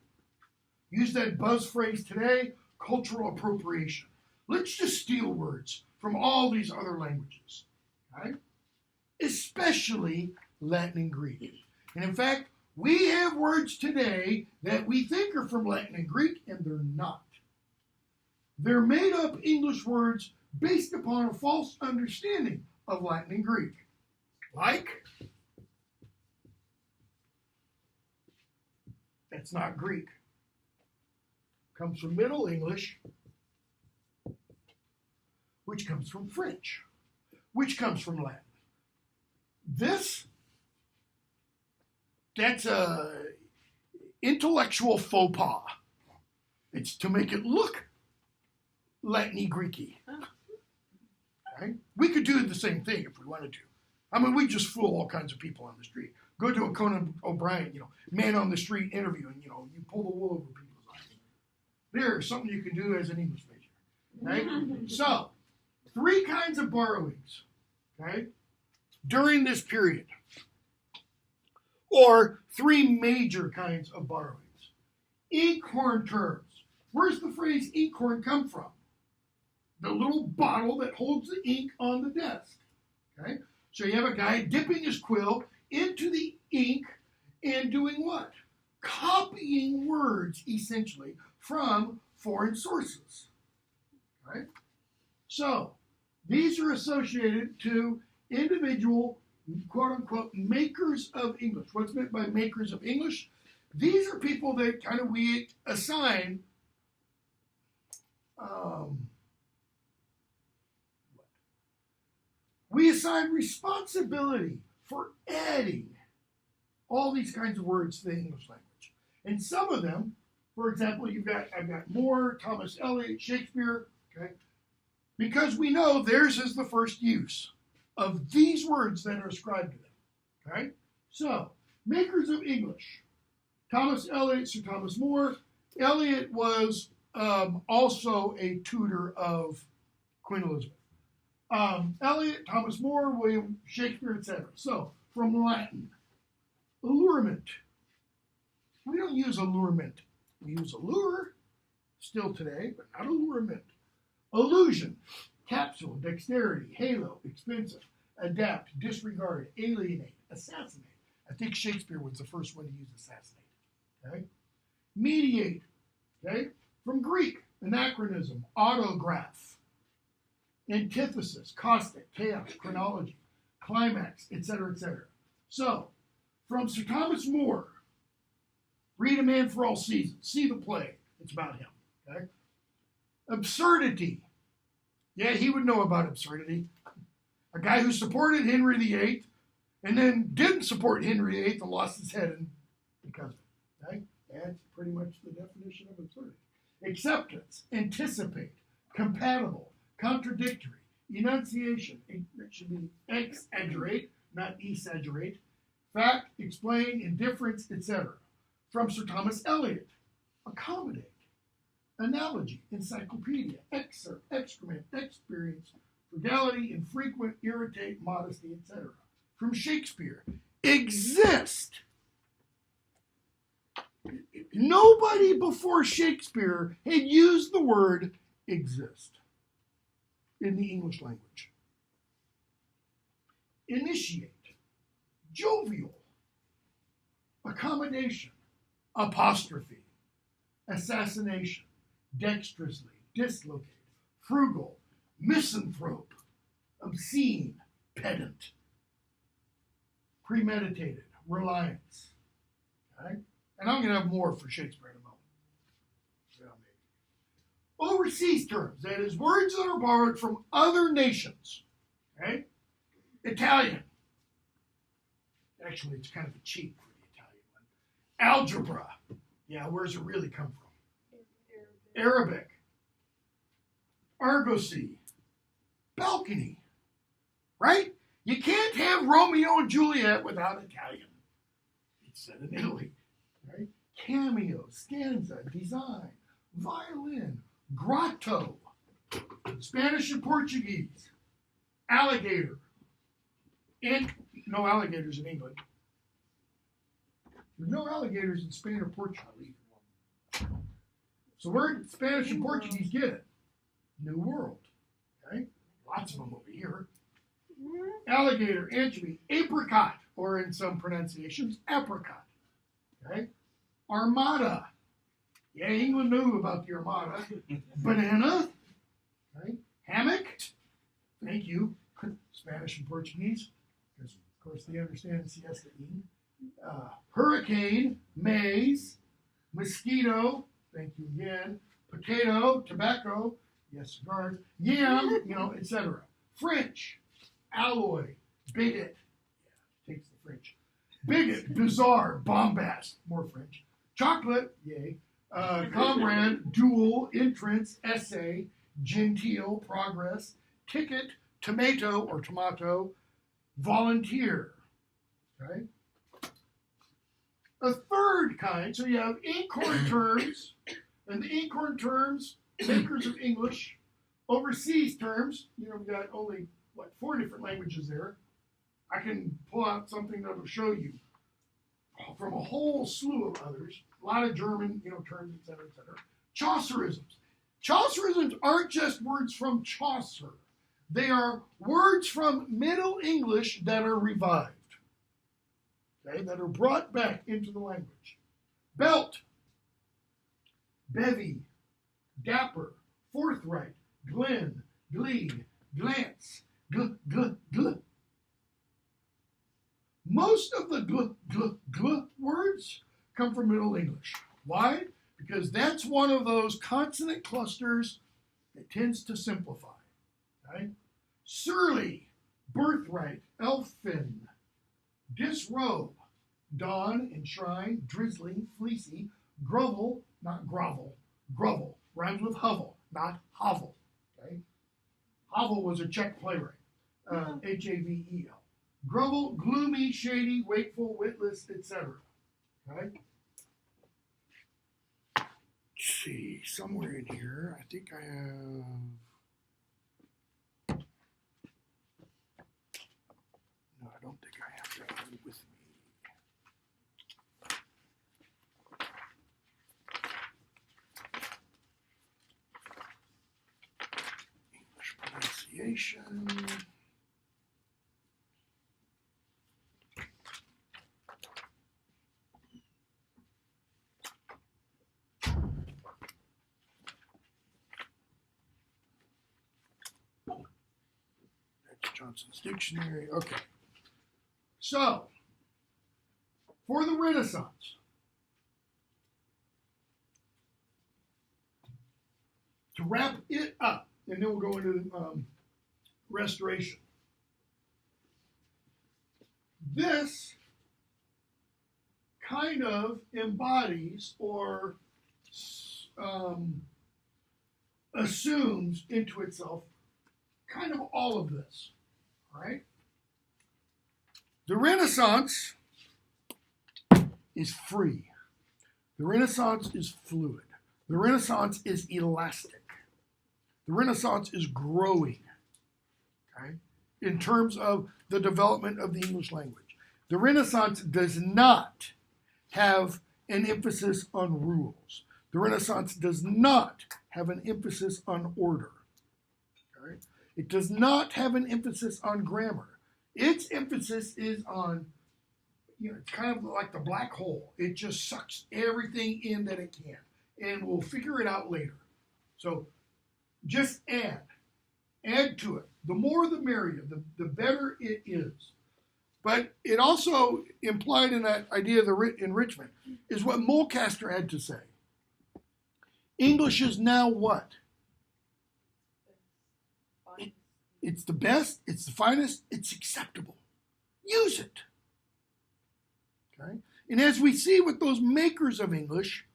Use that buzz phrase today, cultural appropriation. Let's just steal words from all these other languages. Okay? Especially Latin and Greek. And in fact, we have words today that we think are from Latin and Greek, and they're not. They're made up English words based upon a false understanding of Latin and Greek. Like, that's not Greek. Comes from Middle English, which comes from French, which comes from Latin. That's a intellectual faux pas. It's to make it look Latin-y, Greek-y. Okay? We could do the same thing if we wanted to. I mean, we just fool all kinds of people on the street. Go to a Conan O'Brien, man on the street interview, and you pull the wool over people's eyes. There's something you can do as an English major. Okay? So, 3 kinds of borrowings, okay, during this period. Or 3 major kinds of borrowings. Inkhorn terms. Where's the phrase inkhorn come from? The little bottle that holds the ink on the desk. Okay? So you have a guy dipping his quill into the ink and doing what? Copying words, essentially, from foreign sources. Right? So, these are associated to individual, quote-unquote, makers of English. What's meant by makers of English? These are people that kind of we assign responsibility for adding all these kinds of words to the English language. And some of them, for example, I've got Moore, Thomas Eliot, Shakespeare, okay? Because we know theirs is the first use of these words that are ascribed to them. Okay? So, makers of English. Thomas Eliot, Sir Thomas More. Eliot was also a tutor of Queen Elizabeth. Eliot, Thomas More, William Shakespeare, etc. So, from Latin. Allurement. We don't use allurement. We use allure still today, but not allurement. Illusion, capsule, dexterity, halo, expensive, adapt, disregard, alienate, assassinate. I think Shakespeare was the first one to use assassinate. Okay? Mediate, okay? From Greek, anachronism, autograph, antithesis, caustic, chaos, chronology, climax, etc., etc. So, from Sir Thomas More, read A Man for All Seasons. See the play. It's about him. Okay? Absurdity. Yeah, he would know about absurdity. A guy who supported Henry VIII and then didn't support Henry VIII and lost his head because of it. Okay? That's pretty much the definition of absurdity. Acceptance, anticipate, compatible, contradictory, enunciation. It should be exaggerate, not exaggerate. Fact, explain, indifference, etc. From Sir Thomas Eliot, accommodate, analogy, encyclopedia, excerpt, excrement, experience, frugality, infrequent, irritate, modesty, etc. From Shakespeare, exist. Nobody before Shakespeare had used the word exist in the English language. Initiate, jovial, accommodation, apostrophe, assassination, dexterously, dislocate, frugal, misanthrope, obscene, pedant, premeditated, reliance. Okay? And I'm going to have more for Shakespeare in a moment. Yeah, maybe. Overseas terms, that is, words that are borrowed from other nations. Okay? Italian. Actually, it's kind of a cheat for the Italian one. Algebra. Yeah, where's it really come from? Arabic. Argosy. Balcony. Right? You can't have Romeo and Juliet without Italian. It's set in Italy. Right? Cameo, stanza, design, violin, grotto, Spanish and Portuguese, alligator, and no alligators in England. There's no alligators in Spain or Portugal. So where did Spanish and Portuguese get it? New World. Okay? Lots of them over here. Alligator, anchovy, apricot, or in some pronunciations, apricot. Okay? Armada. Yeah, England knew about the Armada. Banana. Okay? Hammock. Thank you. Spanish and Portuguese. Because, of course, they understand siesta eating. Hurricane. Maize. Mosquito. Thank you again. Potato. Tobacco. Yes, cigars. Yam. Etc. French. Alloy. Bigot. Yeah, takes the French. Bigot. Bizarre. Bombast. More French. Chocolate, yay. Comrade, duel, entrance, essay, genteel, progress, ticket, tomato or tomato, volunteer. Okay? A third kind, so you have inkhorn terms, and the inkhorn terms, makers of English, overseas terms, we've got only, 4 different languages there. I can pull out something that will show you from a whole slew of others, a lot of German, terms, et cetera, et cetera. Chaucerisms. Chaucerisms aren't just words from Chaucer. They are words from Middle English that are revived, okay, that are brought back into the language. Belt, bevy, dapper, forthright, glen, glee, glance, gl. Most of the gl words come from Middle English. Why? Because that's one of those consonant clusters that tends to simplify. Right? Surly, birthright, elfin, disrobe, dawn, enshrine, drizzling, fleecy, grovel, not grovel, grovel, rhymes with hovel, not hovel. Okay? Hovel was a Czech playwright, Havel. Grovel, gloomy, shady, wakeful, witless, etc. Right? Let's see, somewhere in here, I think I have. No, I don't think I have that one with me. pronunciation. That's Johnson's dictionary. Okay. So, for the Renaissance, to wrap it up, and then we'll go into Restoration. This kind of embodies or assumes into itself kind of all of this. All right? The Renaissance is free. The Renaissance is fluid. The Renaissance is elastic. The Renaissance is growing, okay, in terms of the development of the English language. The Renaissance does not have an emphasis on rules. The Renaissance does not have an emphasis on order. Okay? It does not have an emphasis on grammar. Its emphasis is on, it's kind of like the black hole. It just sucks everything in that it can. And we'll figure it out later. So just add to it. The more the merrier, the better it is. But it also implied in that idea of the enrichment is what Mulcaster had to say. English is now what? It's the best, it's the finest, it's acceptable. Use it. Okay? And as we see with those makers of English,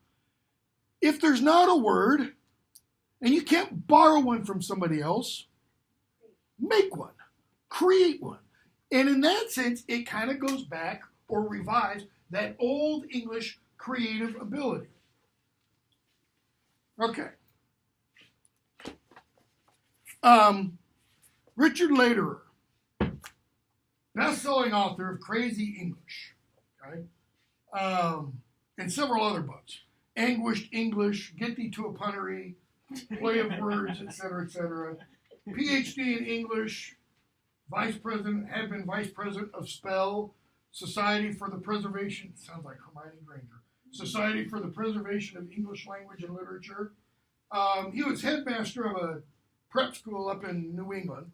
if there's not a word, and you can't borrow one from somebody else, make one, create one. And in that sense, it kind of goes back or revives that old English creative ability. Okay. Richard Lederer, best-selling author of Crazy English, okay, and several other books. Anguished English, Get Thee to a Punnery, Play of Words, etc., etc. PhD in English, had been vice president of SPELL, Society for the Preservation, sounds like Hermione Granger, Society for the Preservation of English Language and Literature. He was headmaster of a prep school up in New England.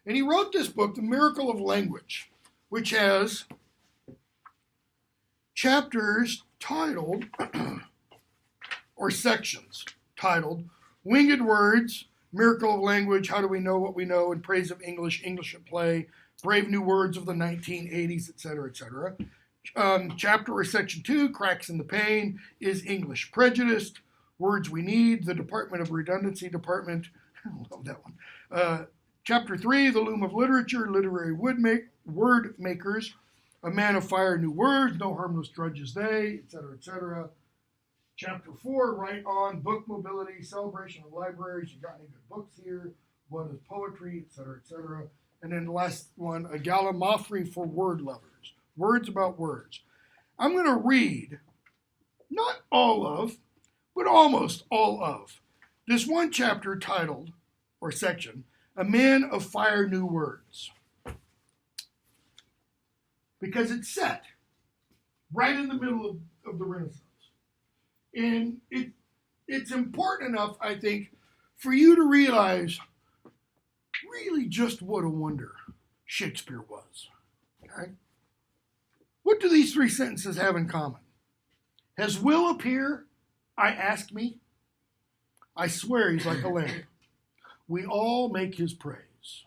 And he wrote this book, The Miracle of Language, which has chapters titled, or sections titled, Winged Words, Miracle of Language, How Do We Know What We Know, In Praise of English, English at Play, Brave New Words of the 1980s, etc., etc. Chapter or section 2, Cracks in the Pane, Is English Prejudiced? Words We Need, The Department of Redundancy Department, I love that one. Chapter 3, The Loom of Literature, Literary Word Makers, A Man of Fire, New Words, No Harmless Drudges They, etc., etc. Chapter 4, Right On, Book Mobility, Celebration of Libraries, You Got Any Good Books Here, What is Poetry, etc., etc. And then the last one, A Gallimaufry for Word Lovers, Words About Words. I'm going to read, not all of, but almost all of, this one chapter titled, or section, A Man of Fire, New Words. Because it's set right in the middle of the Renaissance. And it's important enough, I think, for you to realize really just what a wonder Shakespeare was. Okay? What do these three sentences have in common? Has Will appear? I ask me. I swear he's like a lamp. We all make his praise.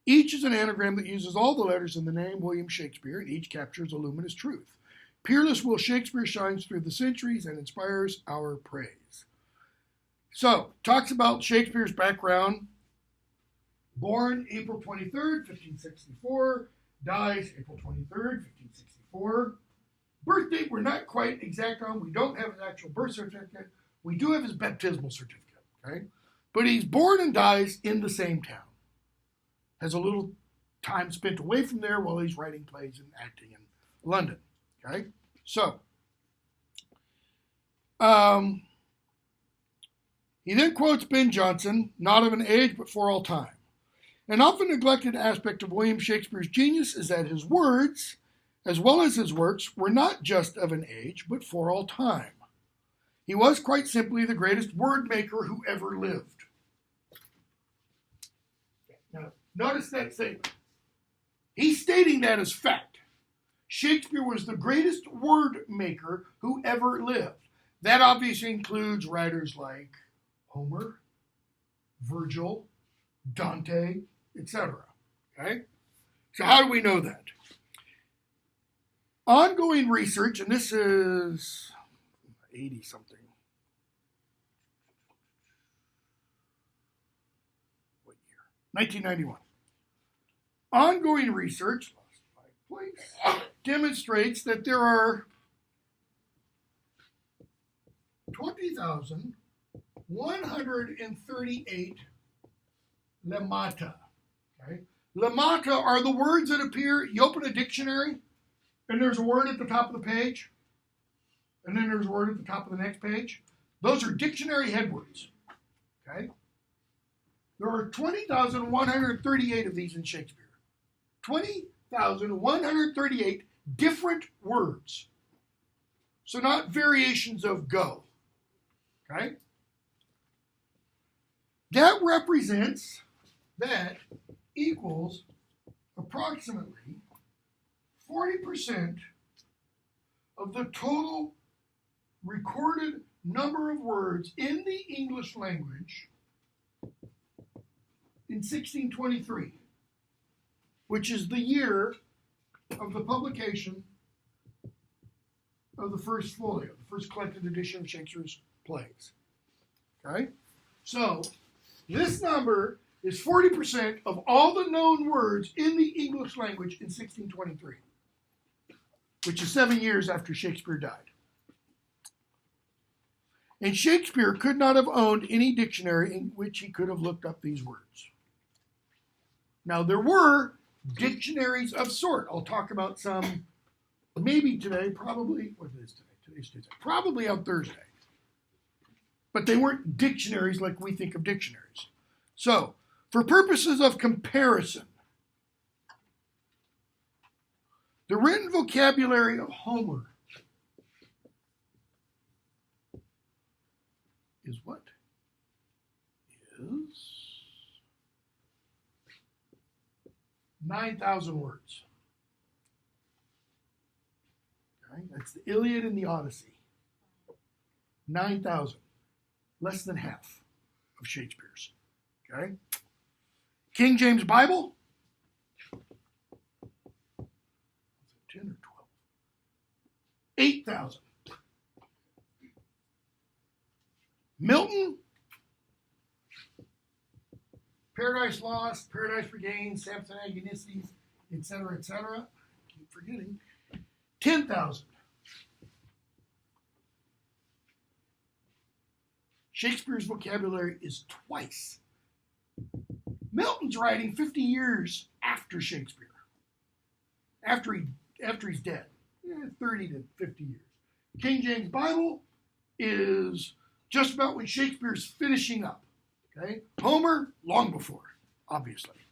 Each is an anagram that uses all the letters in the name William Shakespeare, and each captures a luminous truth. Peerless Will Shakespeare shines through the centuries and inspires our praise. So, talks about Shakespeare's background. Born April 23rd, 1564. Dies April 23rd, 1564. Birth date we're not quite exact on. We don't have his actual birth certificate. We do have his baptismal certificate, okay? But he's born and dies in the same town. Has a little time spent away from there while he's writing plays and acting in London, okay? So, he then quotes Ben Jonson, not of an age but for all time. An often neglected aspect of William Shakespeare's genius is that his words, as well as his works, were not just of an age, but for all time. He was quite simply the greatest word maker who ever lived. Now, notice that statement. He's stating that as fact. Shakespeare was the greatest word maker who ever lived. That obviously includes writers like Homer, Virgil, Dante, etc. Okay? So how do we know that? Ongoing research, and this is 80-something. What year? 1991. Ongoing research, lost my place, demonstrates that there are 20,138 lemata. Okay? Lemata are the words that appear. You open a dictionary, and there's a word at the top of the page, and then there's a word at the top of the next page. Those are dictionary headwords. Okay? There are 20,138 of these in Shakespeare. 20,138 different words. So not variations of go. Okay? That equals approximately 40% of the total recorded number of words in the English language in 1623, which is the year of the publication of the first folio, the first collected edition of Shakespeare's plays. Okay? So, this number is 40% of all the known words in the English language in 1623, which is 7 years after Shakespeare died. And Shakespeare could not have owned any dictionary in which he could have looked up these words. Now, there were dictionaries of sort. I'll talk about some maybe today, probably, what is today? Today's Tuesday. Probably on Thursday. But they weren't dictionaries like we think of dictionaries. So, for purposes of comparison, the written vocabulary of Homer is what? Is 9,000 words. Okay? That's the Iliad and the Odyssey. 9,000. Less than half of Shakespeare's. Okay? King James Bible? 10 or 12? 8,000. Milton? Paradise Lost, Paradise Regained, Samson Agonistes, etc., etc. Keep forgetting. 10,000. Shakespeare's vocabulary is twice. Milton's writing 50 years after Shakespeare. After he's dead. 30 to 50 years. King James Bible is just about when Shakespeare's finishing up. Okay? Homer, long before, obviously.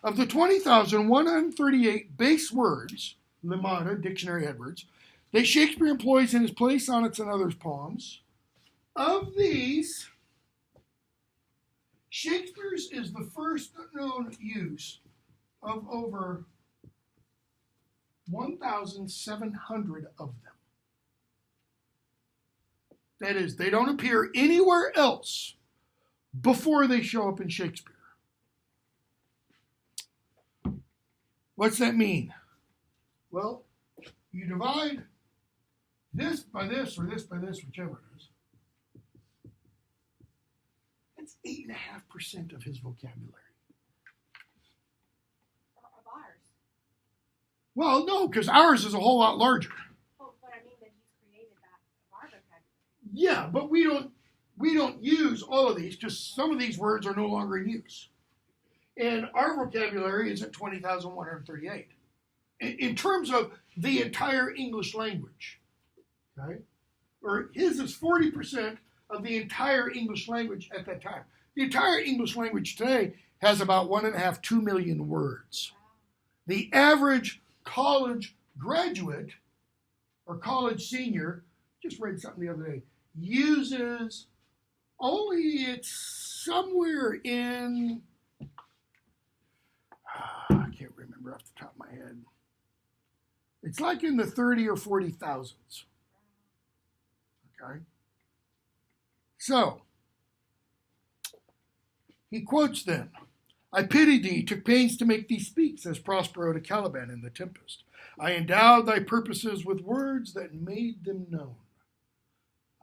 Of the 20,138 base words, lemata, dictionary headwords, that Shakespeare employs in his plays, sonnets, and other poems, of these, Shakespeare's is the first known use of over 1,700 of them. That is, they don't appear anywhere else before they show up in Shakespeare. What's that mean? Well, you divide this by this, or this by this, whichever it is. That's 8.5% of his vocabulary. Of ours. Well, no, because ours is a whole lot larger. Oh, but I mean that he's created that of our vocabulary. Yeah, but we don't use all of these because some of these words are no longer in use. And our vocabulary is at 20,138 in terms of the entire English language. Okay? Or his is 40% of the entire English language at that time. The entire English language today has about 1.5, 2 million words. The average college graduate or college senior, just read something the other day, uses only, it's somewhere in, I can't remember off the top of my head. It's like in the 30 or 40 thousands. Okay? So, he quotes then, I pity thee, took pains to make thee speak, says Prospero to Caliban in The Tempest. I endowed thy purposes with words that made them known.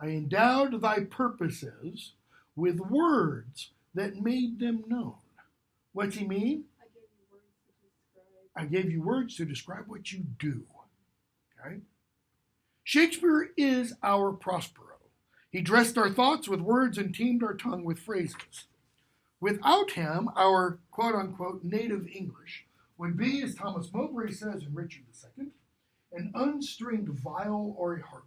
I endowed thy purposes with words that made them known. What's he mean? I gave you words to describe what you do. Okay? Shakespeare is our Prospero. He dressed our thoughts with words and teamed our tongue with phrases. Without him, our quote-unquote native English would be, as Thomas Mowbray says in Richard II, an unstringed viol or a harp,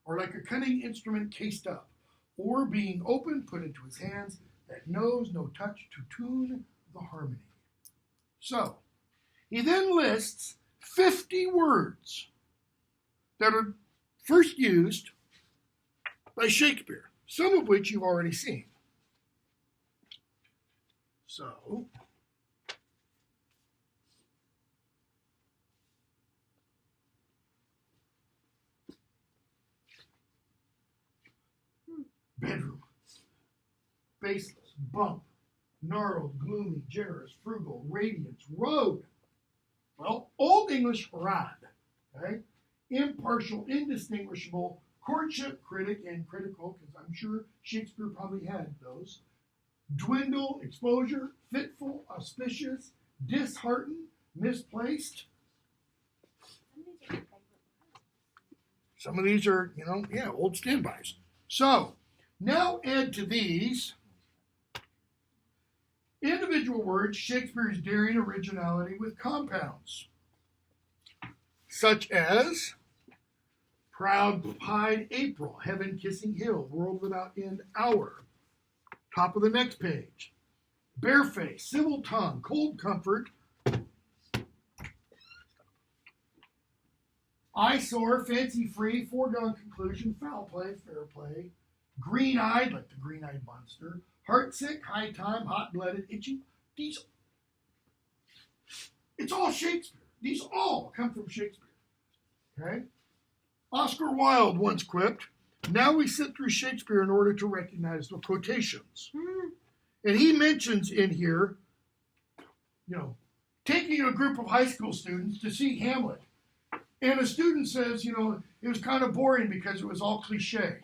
or like a cunning instrument cased up, or being open, put into his hands, that knows no touch to tune the harmony. So, he then lists 50 words that are first used by Shakespeare, some of which you've already seen. So, bedroom, baseless, bump, gnarled, gloomy, generous, frugal, radiance, road. Well, Old English rod, okay? Impartial, indistinguishable, courtship, critic, and critical, because I'm sure Shakespeare probably had those. Dwindle, exposure, fitful, auspicious, disheartened, misplaced. Some of these are, old standbys. So, now add to these individual words Shakespeare's daring originality with compounds, such as proud-pied April, heaven-kissing hill, world without end hour. Top of the next page. Barefaced, civil tongue, cold comfort, eyesore, fancy-free, foregone conclusion, foul play, fair play, green-eyed, like the green-eyed monster, heartsick, high time, hot-blooded, itchy. It's all Shakespeare. These all come from Shakespeare. Okay? Oscar Wilde once quipped, now we sit through Shakespeare in order to recognize the quotations. And he mentions in here, taking a group of high school students to see Hamlet. And a student says, it was kind of boring because it was all cliche.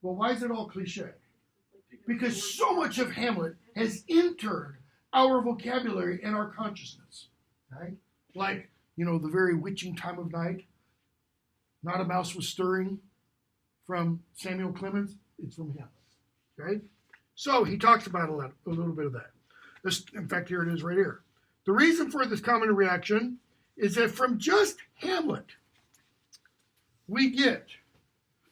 Well, why is it all cliche? Because so much of Hamlet has entered our vocabulary and our consciousness. Okay? Like, the very witching time of night. Not a mouse was stirring from Samuel Clemens. It's from Hamlet. Okay? So he talks about a little bit of that. In fact, here it is right here. The reason for this common reaction is that from just Hamlet, we get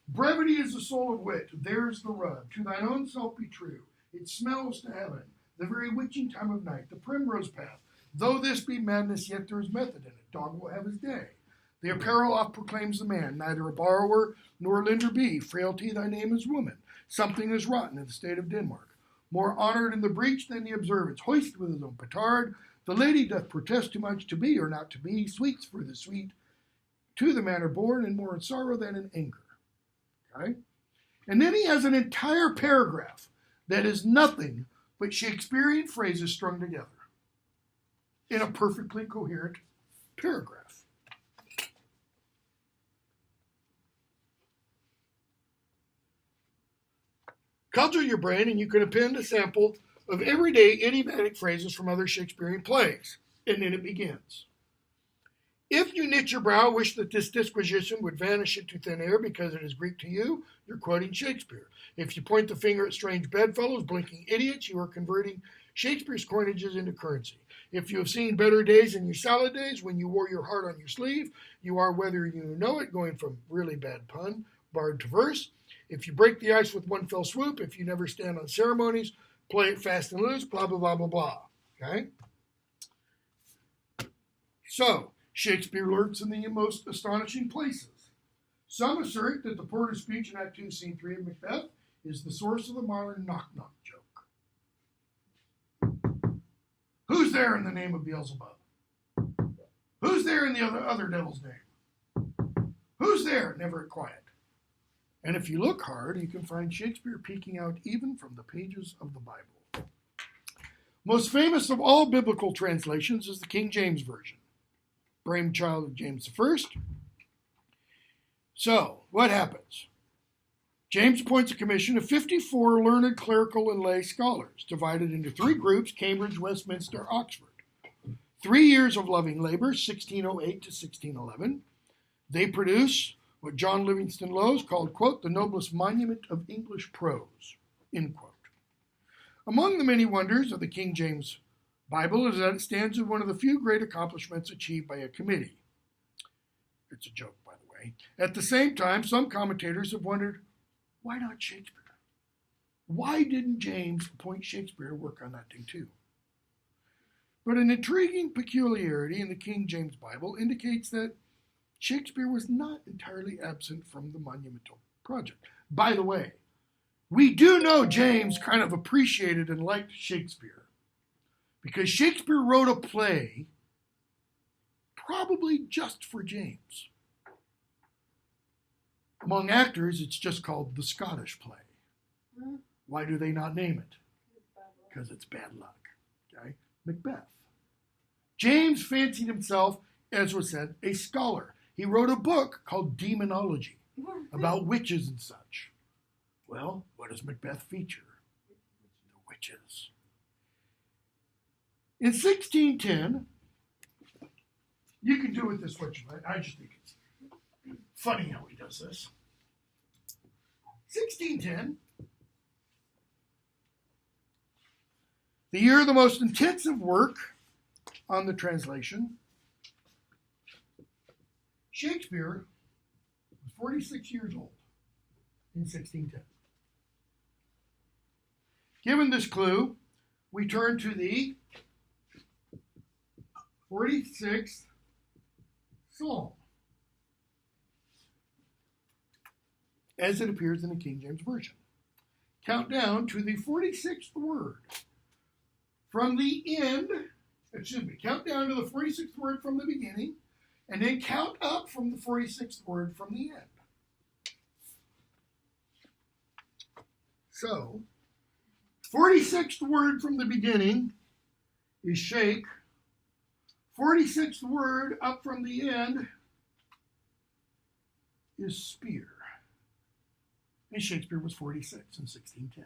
brevity is the soul of wit. There's the rub. To thine own self be true. It smells to heaven. The very witching time of night. The primrose path. Though this be madness, yet there is method in it. Dog will have his day. The apparel oft proclaims the man, neither a borrower nor lender be. Frailty, thy name is woman. Something is rotten in the state of Denmark. More honored in the breach than the observance. Hoist with his own petard. The lady doth protest too much to be or not to be. Sweets for the sweet. To the manner born, and more in sorrow than in anger. Okay? And then he has an entire paragraph that is nothing but Shakespearean phrases strung together in a perfectly coherent paragraph. Cudgel your brain and you can append a sample of everyday idiomatic phrases from other Shakespearean plays. And then it begins. If you knit your brow, wish that this disquisition would vanish into thin air because it is Greek to you, you're quoting Shakespeare. If you point the finger at strange bedfellows, blinking idiots, you are converting Shakespeare's coinages into currency. If you have seen better days in your salad days, when you wore your heart on your sleeve, you are, whether you know it, going from really bad pun, bard to verse. if you break the ice with one fell swoop, if you never stand on ceremonies, play it fast and loose, blah, blah, blah, blah, blah. Okay? So, Shakespeare lurks in the most astonishing places. Some assert that the porter's speech in Act 2, Scene 3 of Macbeth is the source of the modern knock-knock joke. Who's there in the name of Beelzebub? Who's there in the other devil's name? Who's there? Never quiet. And if you look hard, you can find Shakespeare peeking out even from the pages of the Bible. Most famous of all biblical translations is the King James Version, brainchild of James I. So, what happens? James appoints a commission of 54 learned clerical and lay scholars, divided into 3 groups, Cambridge, Westminster, Oxford. 3 years of loving labor, 1608 to 1611. They produce what John Livingston Lowes called, quote, the noblest monument of English prose, end quote. Among the many wonders of the King James Bible is that it stands as one of the few great accomplishments achieved by a committee. It's a joke, by the way. At the same time, some commentators have wondered, why not Shakespeare? Why didn't James appoint Shakespeare to work on that thing too? But an intriguing peculiarity in the King James Bible indicates that Shakespeare was not entirely absent from the monumental project. By the way, we do know James kind of appreciated and liked Shakespeare because Shakespeare wrote a play probably just for James. Among actors, it's just called the Scottish play. Why do they not name it? Because it's bad luck. Okay? Macbeth. James fancied himself, as was said, a scholar. He wrote a book called Demonology about witches and such. Well, what does Macbeth feature? The witches. In 1610, you can do with this what you like. I just think it's funny how he does this. 1610, the year of the most intensive work on the translation, Shakespeare was 46 years old in 1610. Given this clue, we turn to the 46th Psalm, as it appears in the King James Version. Count down to the 46th word from the end, count down to the 46th word from the beginning, and then count up from the 46th word from the end. So, 46th word from the beginning is shake. 46th word up from the end is spear. And Shakespeare was 46 in 1610.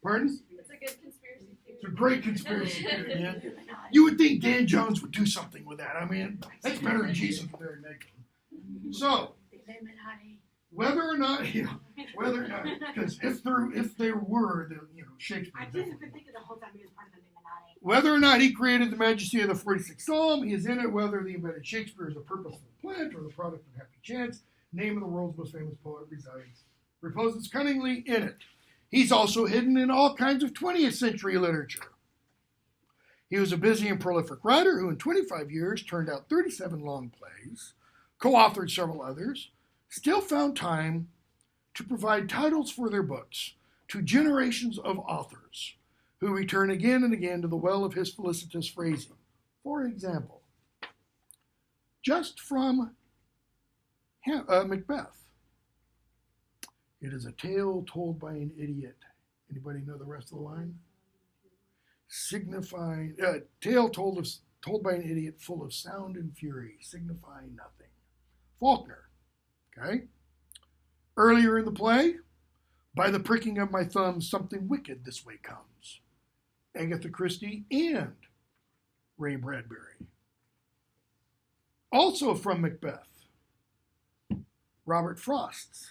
Pardon? It's a good conspiracy theory. It's a great conspiracy theory, man. You would think Dan Jones would do something with that. I mean, that's better than Jesus with Mary Magdalene. So, whether or not, because if there were, Shakespeare. I just been thinking the whole time he was part of the Illuminati. Whether or not he created the majesty of the 46th Psalm, he is in it. Whether the embedded Shakespeare is a purposeful plant or the product of happy chance, name of the world's most famous poet reposes cunningly in it. He's also hidden in all kinds of 20th century literature. He was a busy and prolific writer who in 25 years turned out 37 long plays, co-authored several others, still found time to provide titles for their books to generations of authors who return again and again to the well of his felicitous phrasing. For example, just from Macbeth. It is a tale told by an idiot. Anybody know the rest of the line? Signifying, tale told by an idiot full of sound and fury, signifying nothing. Faulkner. Okay? Earlier in the play, by the pricking of my thumb, something wicked this way comes. Agatha Christie and Ray Bradbury. Also from Macbeth, Robert Frost's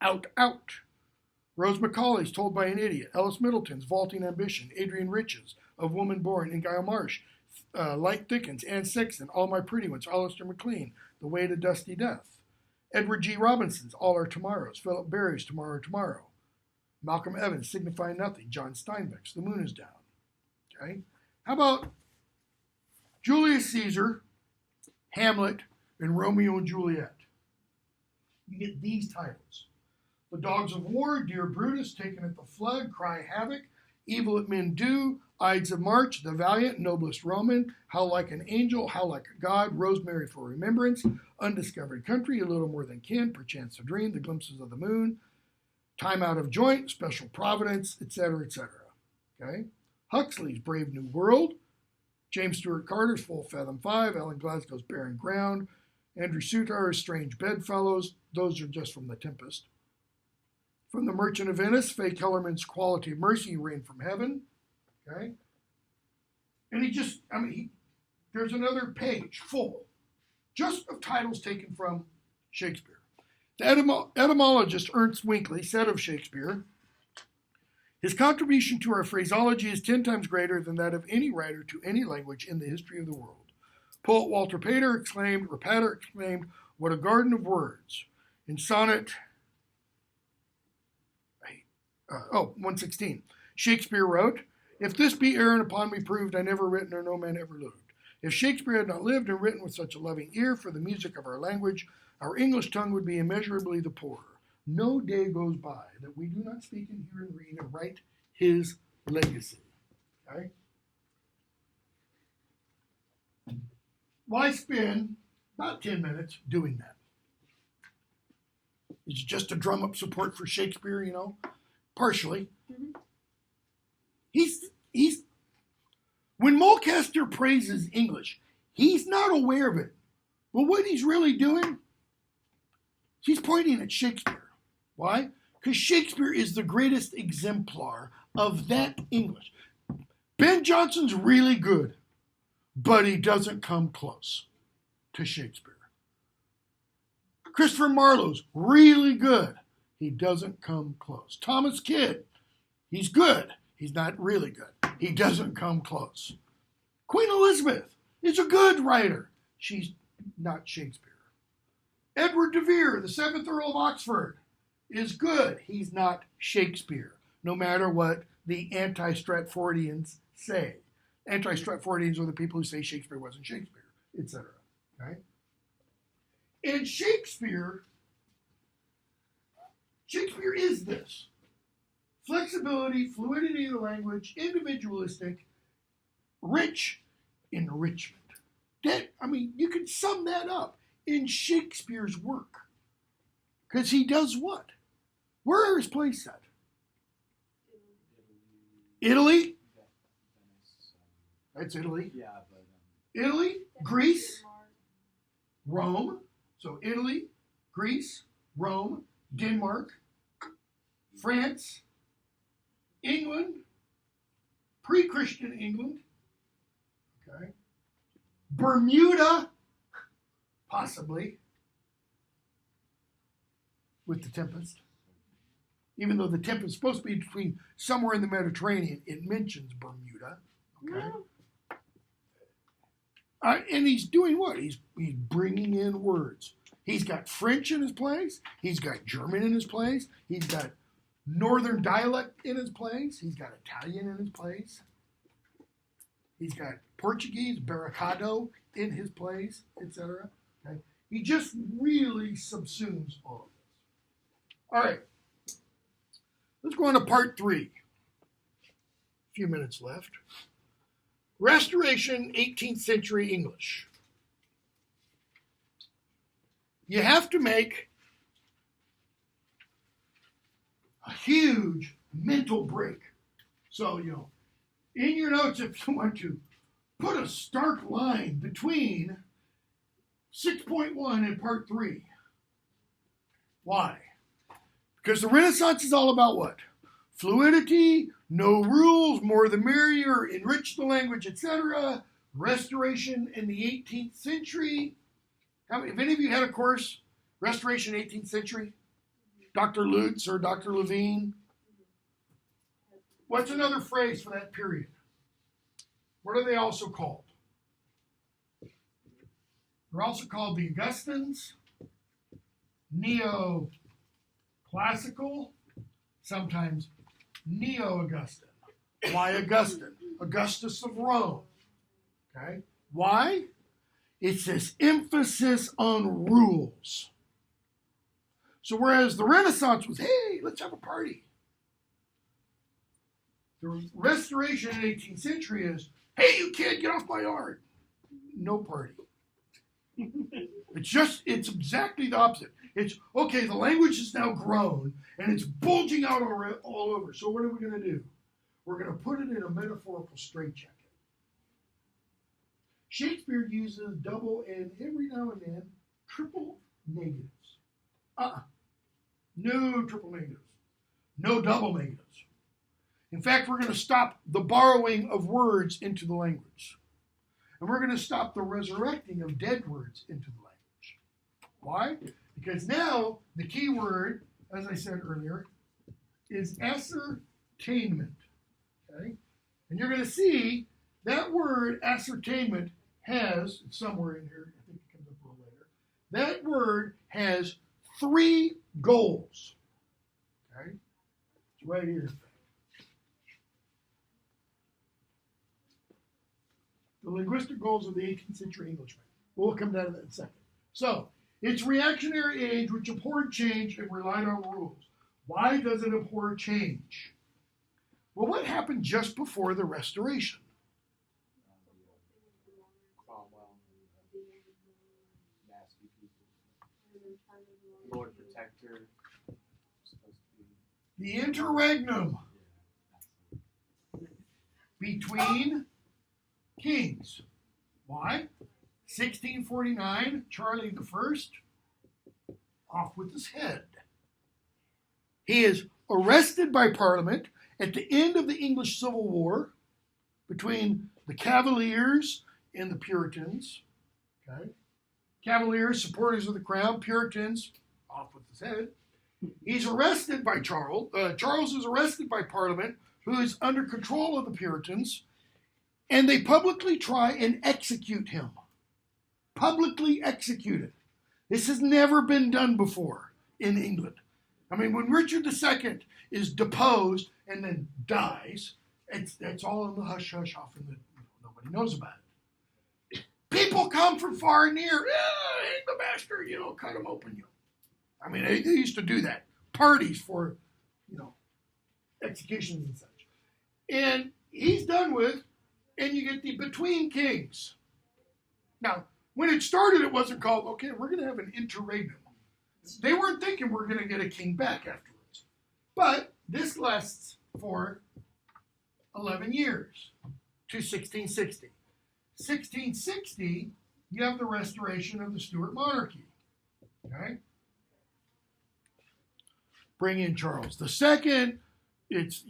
Out, Out. Rose Macaulay's Told by an Idiot. Ellis Middleton's Vaulting Ambition. Adrian Rich's Of Woman Born. And Guy Marsh, Light Thickens. Anne Sexton, All My Pretty Ones. Alistair MacLean, The Way to Dusty Death. Edward G. Robinson's All Our Tomorrows. Philip Berry's Tomorrow, Tomorrow. Malcolm Evans, Signify Nothing. John Steinbeck's The Moon is Down. Okay? How about Julius Caesar, Hamlet, and Romeo and Juliet? You get these titles. The Dogs of War, Dear Brutus, Taken at the Flood, Cry Havoc, Evil at Men Do, Ides of March, The Valiant, Noblest Roman, How Like an Angel, How Like a God, Rosemary for Remembrance, Undiscovered Country, A Little More Than Kin, Perchance a Dream, The Glimpses of the Moon, Time Out of Joint, Special Providence, etc., etc. Okay? Huxley's Brave New World, James Stewart Carter's Full Fathom 5, Ellen Glasgow's Barren Ground, Andrew Sutar's Strange Bedfellows. Those are just from The Tempest. From The Merchant of Venice, Faye Kellerman's Quality of Mercy, Rain from Heaven. Okay? And there's another page full just of titles taken from Shakespeare. The etymologist Ernst Winkley said of Shakespeare, his contribution to our phraseology is 10 times greater than that of any writer to any language in the history of the world. Poet Walter Pater exclaimed, what a garden of words. In sonnet 116, Shakespeare wrote, if this be errand upon me proved, I never written or no man ever lived. If Shakespeare had not lived and written with such a loving ear for the music of our language, our English tongue would be immeasurably the poorer. No day goes by that we do not speak and hear and read and write his legacy. Okay? Why spend about 10 minutes doing that? It's just to drum up support for Shakespeare, you know, partially. Mm-hmm. He's when Mulcaster praises English, he's not aware of it. But what he's really doing, he's pointing at Shakespeare. Why? Because Shakespeare is the greatest exemplar of that English. Ben Jonson's really good, but he doesn't come close to Shakespeare. Christopher Marlowe's really good. He doesn't come close. Thomas Kidd, he's good. He's not really good. He doesn't come close. Queen Elizabeth is a good writer. She's not Shakespeare. Edward de Vere, the 7th Earl of Oxford, is good. He's not Shakespeare, no matter what the anti-Stratfordians say. Anti-Stratfordians are the people who say Shakespeare wasn't Shakespeare, etc. Okay? And Shakespeare is this. Flexibility, fluidity of the language, individualistic, rich enrichment. You can sum that up in Shakespeare's work. Because he does what? Where are his plays set? Italy? That's Italy. Yeah, but Italy, Greece, Rome. So Italy, Greece, Rome, Denmark, France, England, pre-Christian England, okay, Bermuda, possibly, with the Tempest. Even though the Tempest is supposed to be between somewhere in the Mediterranean, it mentions Bermuda. Okay. No. And he's doing what? He's bringing in words. He's got French in his plays. He's got German in his plays. He's got Northern dialect in his plays. He's got Italian in his plays. He's got Portuguese, barricado in his plays, etc. Okay? He just really subsumes all of this. All right. Let's go on to part 3. A few minutes left. Restoration 18th century English. You have to make a huge mental break. So, in your notes, if you want to put a stark line between 6.1 and part 3. Why? Because the Renaissance is all about what? Fluidity, no rules, more the merrier, enrich the language, etc. Restoration in the 18th century. Have any of you had a course, Restoration 18th century? Dr. Lutz or Dr. Levine? What's another phrase for that period? What are they also called? They're also called the Augustans, Neoclassical, sometimes Neo-Augustan. Why Augustan? Augustus of Rome. Okay? Why? It's this emphasis on rules. So whereas the Renaissance was, hey, let's have a party. The Restoration in the 18th century is, hey, you kid, get off my yard. No party. It's exactly the opposite. It's, okay, the language is now grown, and it's bulging out all over. So what are we going to do? We're going to put it in a metaphorical straitjacket. Shakespeare uses double and every now and then triple negatives. No triple negatives. No double negatives. In fact, we're going to stop the borrowing of words into the language. And we're going to stop the resurrecting of dead words into the language. Why? Because now the key word, as I said earlier, is ascertainment. Okay? And you're going to see that word ascertainment has, it's somewhere in here, I think it comes up a little later, that word has 3 goals. Okay? It's right here. The linguistic goals of the 18th century Englishman. We'll come down to that in a second. So, it's reactionary age which abhorred change and relied on rules. Why does it abhor change? Well, what happened just before the Restoration? Cromwell, nasty people. Lord Protector, supposed to be. The interregnum between kings. Why? 1649, Charlie I, off with his head. He is arrested by Parliament at the end of the English Civil War between the Cavaliers and the Puritans. Okay? Cavaliers, supporters of the crown, Puritans, off with his head. He's arrested by Charles. Charles is arrested by Parliament, who is under control of the Puritans, and they publicly try and execute him. Publicly executed. This has never been done before in England. I mean, when Richard II is deposed and then dies, it's all in the hush-hush, often nobody knows about it. People come from far and near. Hang the master, cut him open. I mean, they used to do that. Parties for, executions and such. And he's done with, and you get the between kings. Now, when it started, it wasn't called, okay, we're going to have an interregnum. They weren't thinking we're going to get a king back afterwards. But this lasts for 11 years to 1660. 1660, you have the restoration of the Stuart monarchy. Okay? Bring in Charles II. It's,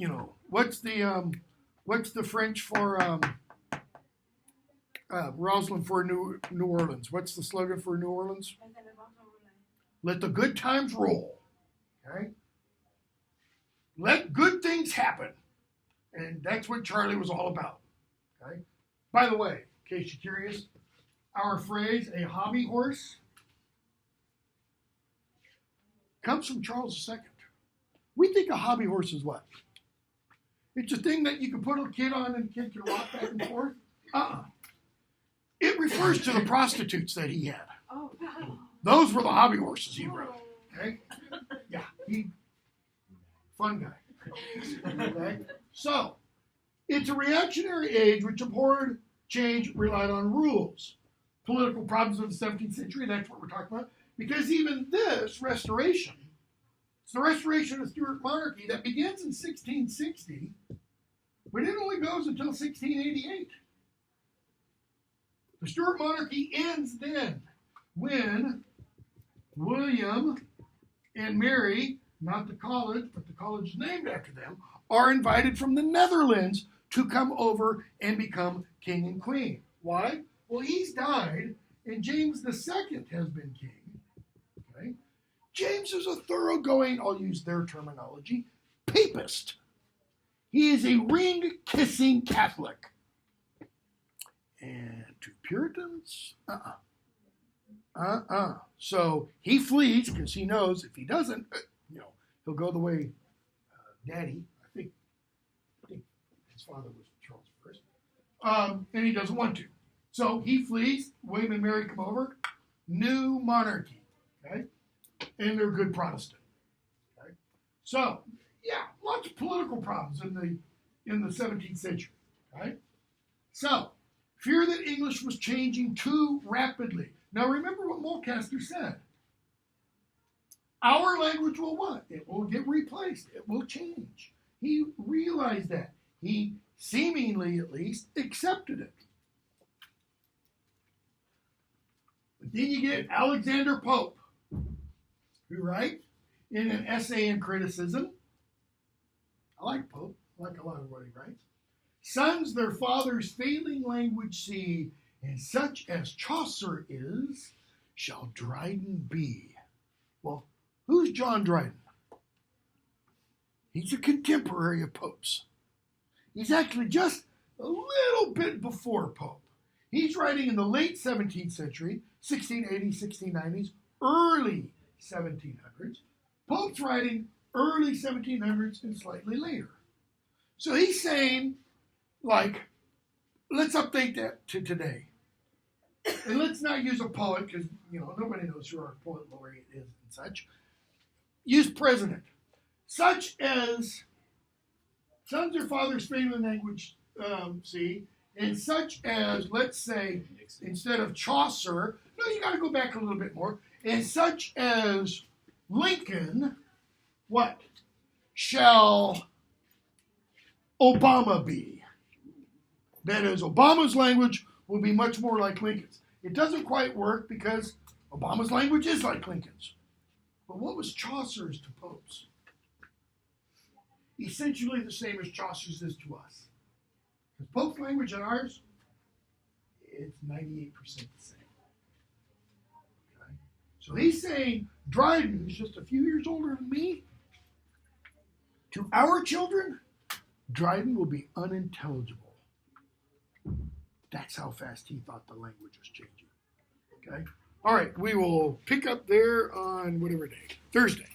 what's the French for Rosalind for New Orleans? What's the slogan for New Orleans? Let the good times roll. Okay? Let good things happen. And that's what Charlie was all about. Okay? By the way, in case you're curious, our phrase, a hobby horse, comes from Charles II. We think a hobby horse is what? It's a thing that you can put a kid on and the kid can walk back and forth. It refers to the prostitutes that he had. Oh, Those were the hobby horses he rode. Okay? Yeah, fun guy. Okay? So, it's a reactionary age which abhorred change, relied on rules. Political problems of the 17th century, that's what we're talking about. Because even this restoration, it's the restoration of the Stuart monarchy that begins in 1660, but it only goes until 1688. The Stuart monarchy ends then when William and Mary, not the college, but the college named after them, are invited from the Netherlands to come over and become king and queen. Why? Well, he's died, and James II has been king. Okay? James is a thoroughgoing, I'll use their terminology, papist. He is a ring-kissing Catholic. And to Puritans, So he flees because he knows if he doesn't, he'll go the way Daddy, I think his father was Charles I, and he doesn't want to. So he flees. William and Mary come over. New monarchy, okay? And they're good Protestant, okay? So, yeah, lots of political problems in the 17th century, right? So, fear that English was changing too rapidly. Now, remember what Mulcaster said. Our language will what? It will get replaced. It will change. He realized that. He seemingly, at least, accepted it. But then you get Alexander Pope, who writes in an essay in criticism. I like Pope. I like a lot of what he writes. Sons their father's failing language see, and such as Chaucer is, shall Dryden be. Well, who's John Dryden? He's a contemporary of Pope's. He's actually just a little bit before Pope. He's writing in the late 17th century, 1680s, 1690s, early 1700s. Pope's writing early 1700s and slightly later. So he's saying, like, let's update that to today. And let's not use a poet, because, nobody knows who our poet laureate is and such. Use president. Such as sons or fathers failing language, and such as, let's say, instead of Chaucer, no, you got to go back a little bit more, and such as Lincoln, what shall Obama be? That is, Obama's language will be much more like Lincoln's. It doesn't quite work because Obama's language is like Lincoln's. But what was Chaucer's to Pope's? Essentially the same as Chaucer's is to us. Because Pope's language and ours, it's 98% the same. Okay? So he's saying Dryden, who's just a few years older than me, to our children, Dryden will be unintelligible. That's how fast he thought the language was changing. Okay? All right, we will pick up there on whatever day. Thursday.